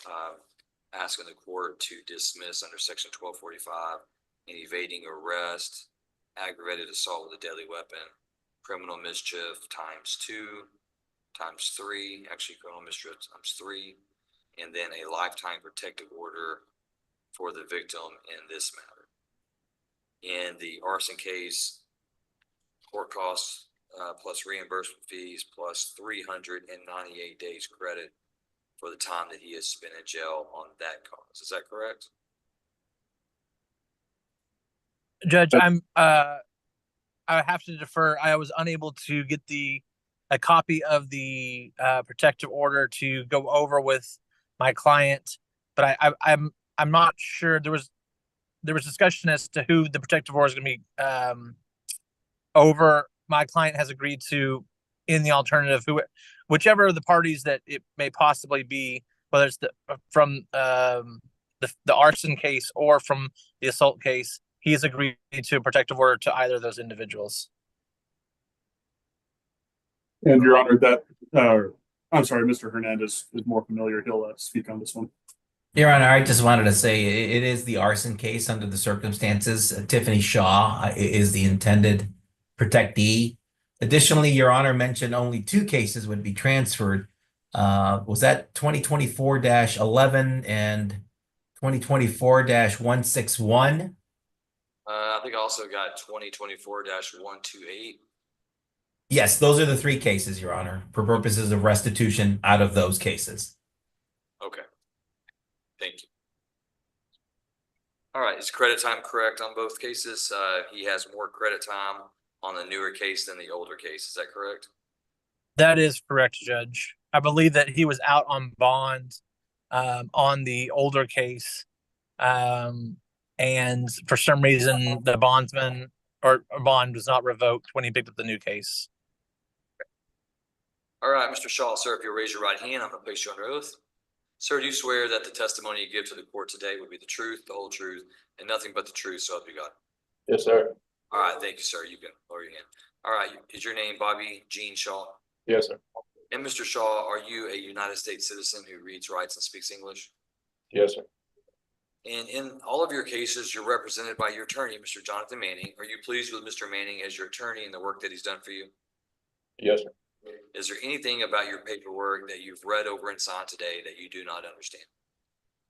asking the court to dismiss under section 1245 and evading arrest, aggravated assault with a deadly weapon, criminal mischief ×2, ×3, actually criminal mischief ×3, and then a lifetime protective order for the victim in this matter. In the arson case, court costs plus reimbursement fees plus 398 days credit for the time that he has spent in jail on that cause. Is that correct? Judge, I have to defer. I was unable to get a copy of the protective order to go over with my client, but I'm not sure. There was discussion as to who the protective order is going to be over. My client has agreed to, in the alternative, whichever of the parties that it may possibly be, whether it's from the arson case or from the assault case, he has agreed to a protective order to either of those individuals. And Your Honor, I'm sorry, Mr. Hernandez is more familiar. He'll speak on this one. Your Honor, I just wanted to say it is the arson case under the circumstances. Tiffany Shaw is the intended protectee. Additionally, Your Honor mentioned only 2 cases would be transferred. Was that 2024-11 and 2024-161? I think I also got 2024-128. Yes, those are the 3 cases, Your Honor, for purposes of restitution out of those cases. Okay. Thank you. All right. Is credit time correct on both cases? He has more credit time on the newer case than the older case. Is that correct? That is correct, Judge. I believe that he was out on bond on the older case. And for some reason, the bondsman or bond was not revoked when he picked up the new case. All right, Mr. Shaw, sir, if you'll raise your right hand, I'm going to place you under oath. Sir, do you swear that the testimony you give to the court today would be the truth, the whole truth, and nothing but the truth, so help you God? Yes, sir. All right, thank you, sir. You can lower your hand. All right, is your name Bobby Jean Shaw? Yes, sir. And Mr. Shaw, are you a United States citizen who reads, writes, and speaks English? Yes, sir. And in all of your cases, you're represented by your attorney, Mr. Jonathan Manning. Are you pleased with Mr. Manning as your attorney and the work that he's done for you? Yes, sir. Is there anything about your paperwork that you've read over and signed today that you do not understand?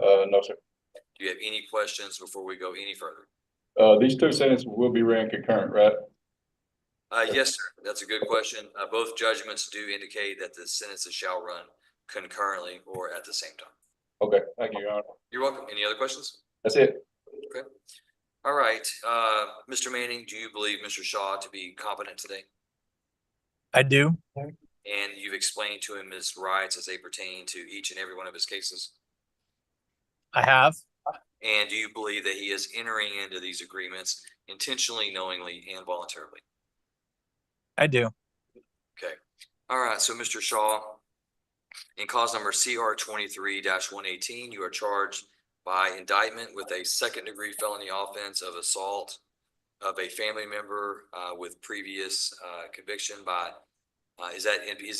No, sir. Do you have any questions before we go any further? These 2 sentences will be ran concurrent, right? Yes, sir. That's a good question. Both judgments do indicate that the sentences shall run concurrently or at the same time. Okay, thank you, Your Honor. You're welcome. Any other questions? That's it. Okay. All right. Mr. Manning, do you believe Mr. Shaw to be competent today? I do. And you've explained to him his rights as they pertain to each and every one of his cases? I have. And do you believe that he is entering into these agreements intentionally, knowingly, and voluntarily? I do. Okay. All right. So, Mr. Shaw, in cause number CR 23-118, you are charged by indictment with a second-degree felony offense of assault of a family member with previous conviction by. Is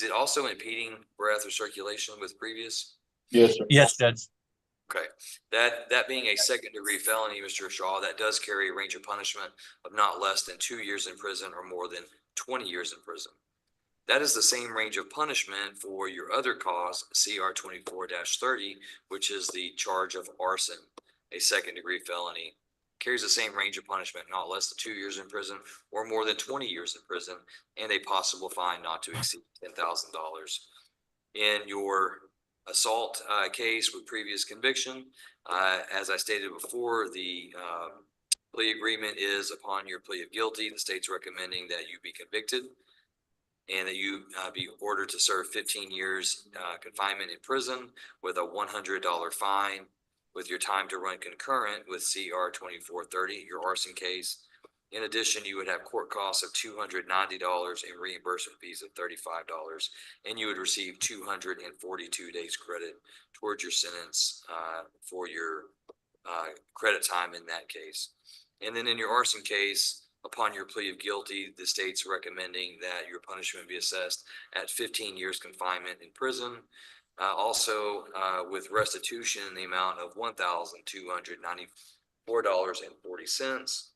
it also impeding breath or circulation with previous? Yes, sir. Yes, Judge. Okay, that being a second-degree felony, Mr. Shaw, that does carry a range of punishment of not less than 2 years in prison or more than 20 years in prison. That is the same range of punishment for your other cause, CR 24-30, which is the charge of arson, a second-degree felony. Carries the same range of punishment, not less than 2 years in prison or more than 20 years in prison, and a possible fine not to exceed $10,000. In your assault case with previous conviction, as I stated before, the plea agreement is upon your plea of guilty. The state's recommending that you be convicted and that you be ordered to serve 15 years confinement in prison with a $100 fine, with your time to run concurrent with CR 2430, your arson case, In addition, you would have court costs of $290 and reimbursement fees of $35, and you would receive 242 days credit towards your sentence for your credit time in that case. And then in your arson case, upon your plea of guilty, the state's recommending that your punishment be assessed at 15 years confinement in prison. Also, with restitution in the amount of $1,294.40,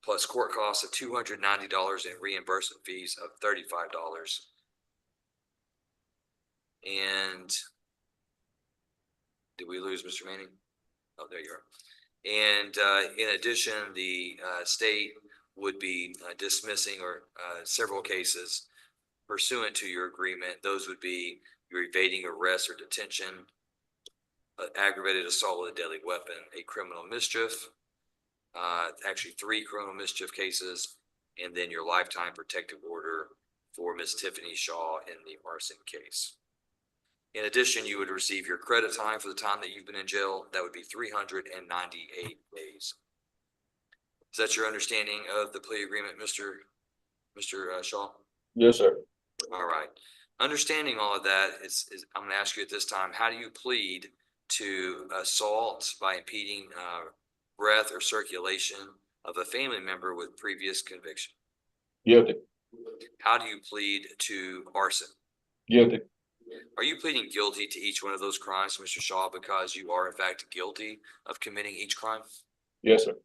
plus court costs of $290 and reimbursement fees of $35. And did we lose Mr. Manning? Oh, there you are. And in addition, the state would be dismissing or several cases pursuant to your agreement. Those would be your evading arrest or detention, aggravated assault with a deadly weapon, a criminal mischief, actually 3 criminal mischief cases, and then your lifetime protective order for Ms. Tiffany Shaw in the arson case. In addition, you would receive your credit time for the time that you've been in jail. That would be 398 days. Is that your understanding of the plea agreement, Mr. Shaw? Yes, sir. All right. Understanding all of that is I'm going to ask you at this time, how do you plead to assault by impeding breath or circulation of a family member with previous conviction? Guilty. How do you plead to arson? Guilty. Are you pleading guilty to each one of those crimes, Mr. Shaw, because you are in fact guilty of committing each crime? Yes, sir.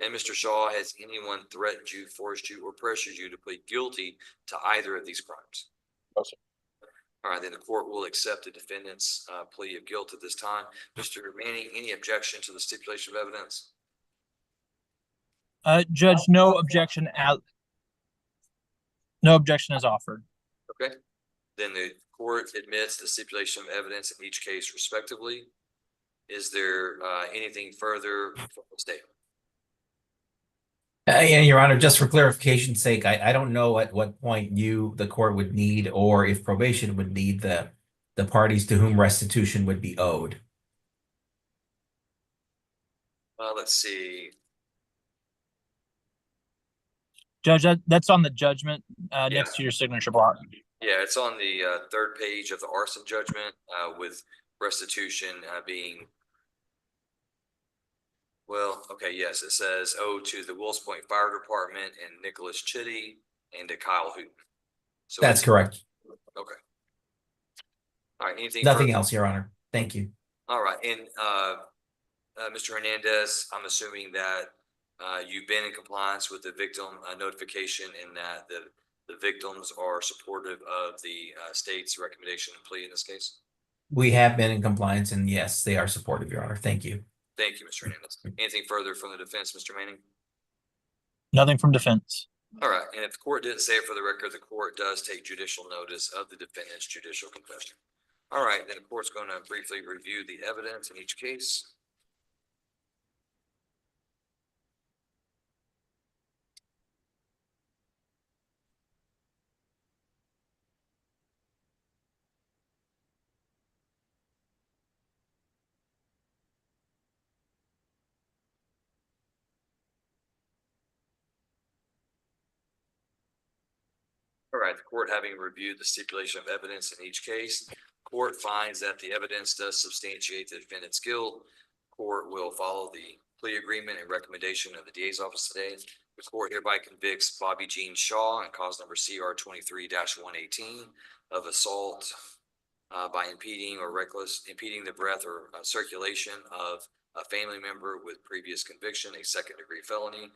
And Mr. Shaw, has anyone threatened you, forced you, or pressured you to plead guilty to either of these crimes? No, sir. All right, then the court will accept the defendant's plea of guilt at this time. Mr. Manning, any objection to the stipulation of evidence? Judge, no objection is offered. Okay, then the court admits the stipulation of evidence in each case respectively. Is there anything further from the statement? Yeah, Your Honor, just for clarification's sake, I don't know at what point the court would need, or if probation would need the parties to whom restitution would be owed. Let's see. Judge, that's on the judgment next to your signature block. Yeah, it's on the 3rd page of the arson judgment with restitution being, well, okay, yes, it says owed to the Wills Point Fire Department and Nicholas Chitty and to Kyle Hooten. So That's correct. Okay. All right, anything Nothing further? else, Your Honor. Thank you. All right, and Mr. Hernandez, I'm assuming that you've been in compliance with the victim notification and that the victims are supportive of the state's recommendation and plea in this case? We have been in compliance, and yes, they are supportive, Your Honor. Thank you. Thank you, Mr. Hernandez. Anything further from the defense, Mr. Manning? Nothing from defense. All right, and if the court didn't say it for the record, the court does take judicial notice of the defendant's judicial confession. All right, then the court's going to briefly review the evidence in each case. All right, the court having reviewed the stipulation of evidence in each case, court finds that the evidence does substantiate the defendant's guilt. Court will follow the plea agreement and recommendation of the DA's office today. The court hereby convicts Bobby Jean Shaw in cause number CR 23-118 of assault by impeding the breath or circulation of a family member with previous conviction, a 2nd-degree felony.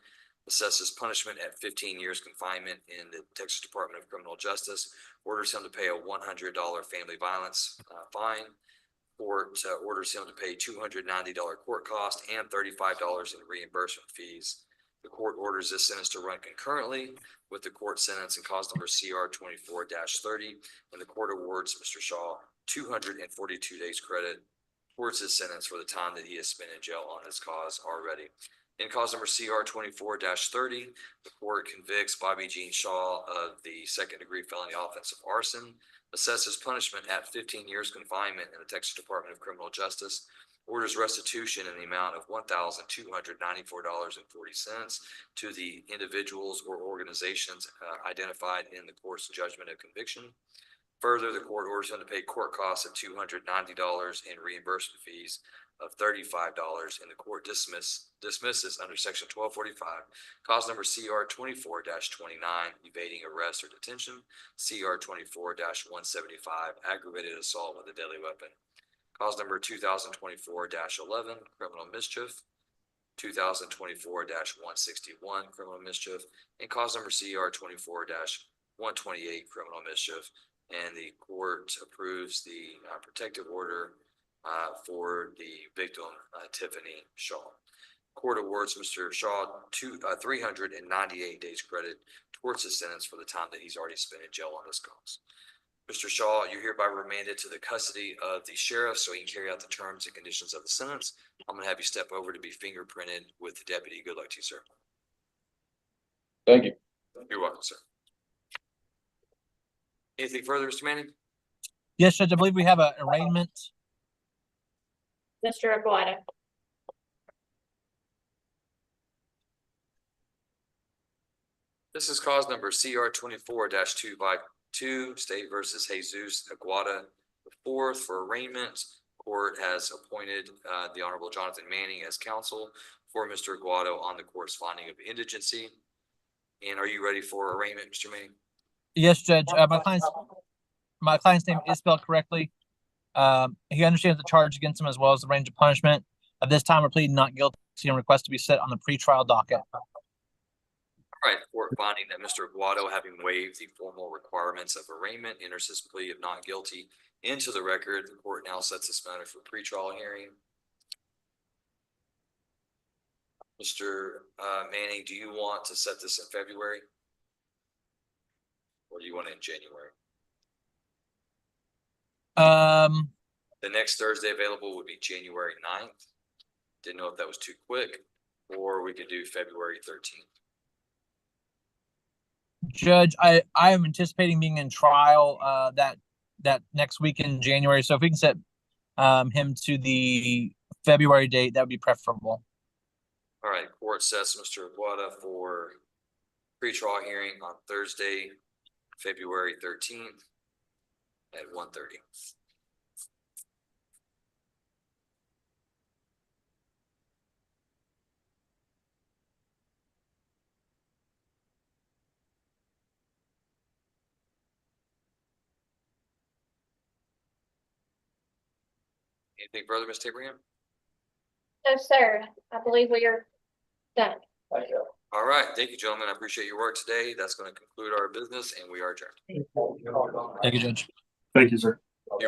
Assesses punishment at 15 years confinement in the Texas Department of Criminal Justice, orders him to pay a $100 family violence fine. Court orders him to pay $290 court cost and $35 in reimbursement fees. The court orders this sentence to run concurrently with the court sentence in cause number CR 24-30, and the court awards Mr. Shaw 242 days credit towards his sentence for the time that he has spent in jail on his cause already. In cause number CR 24-30, the court convicts Bobby Jean Shaw of the 2nd-degree felony offense of arson, assesses punishment at 15 years confinement in the Texas Department of Criminal Justice, orders restitution in the amount of $1,294.40 to the individuals or organizations identified in the court's judgment of conviction. Further, the court orders him to pay court costs of $290 and reimbursement fees of $35, and the court dismisses under section 1245, cause number CR 24-29, evading arrest or detention, CR 24-175, aggravated assault with a deadly weapon, cause number 2024-11, criminal mischief, 2024-161, criminal mischief, and cause number CR 24-128, criminal mischief. And the court approves the protective order for the victim, Tiffany Shaw. Court awards Mr. Shaw 398 days credit towards his sentence for the time that he's already spent in jail on this cause. Mr. Shaw, you're hereby remanded to the custody of the sheriff so he can carry out the terms and conditions of the sentence. I'm going to have you step over to be fingerprinted with the deputy. Good luck to you, sir. Thank you. You're welcome, sir. Anything further, Mr. Manning? Yes, Judge, I believe we have an arraignment. Mr. Aguado. This is cause number CR 24-252, State versus Jesus Aguada IV for arraignment. Court has appointed the Honorable Jonathan Manning as counsel for Mr. Aguado on the court's finding of indigency. And are you ready for arraignment, Mr. Manning? Yes, Judge. My client's name is spelled correctly. He understands the charge against him as well as the range of punishment. At this time, we're pleading not guilty and request to be set on the pretrial docket. All right, court finding that Mr. Aguado, having waived the formal requirements of arraignment, enters his plea of not guilty into the record. The court now sets this matter for pretrial hearing. Mr. Manning, do you want to set this in February? Or do you want it in January? The next Thursday available would be January 9th. Didn't know if that was too quick, or we could do February 13th. Judge, I am anticipating being in trial that next week in January. So if we can set him to the February date, that would be preferable. All right, court sets Mr. Aguada for pretrial hearing on Thursday, February 13th at 1:30. Anything further, Ms. Abraham? No, sir. I believe we are done. Thank you. All right, thank you, gentlemen. I appreciate your work today. That's going to conclude our business, and we are adjourned. Thank you, Judge. Thank you, sir.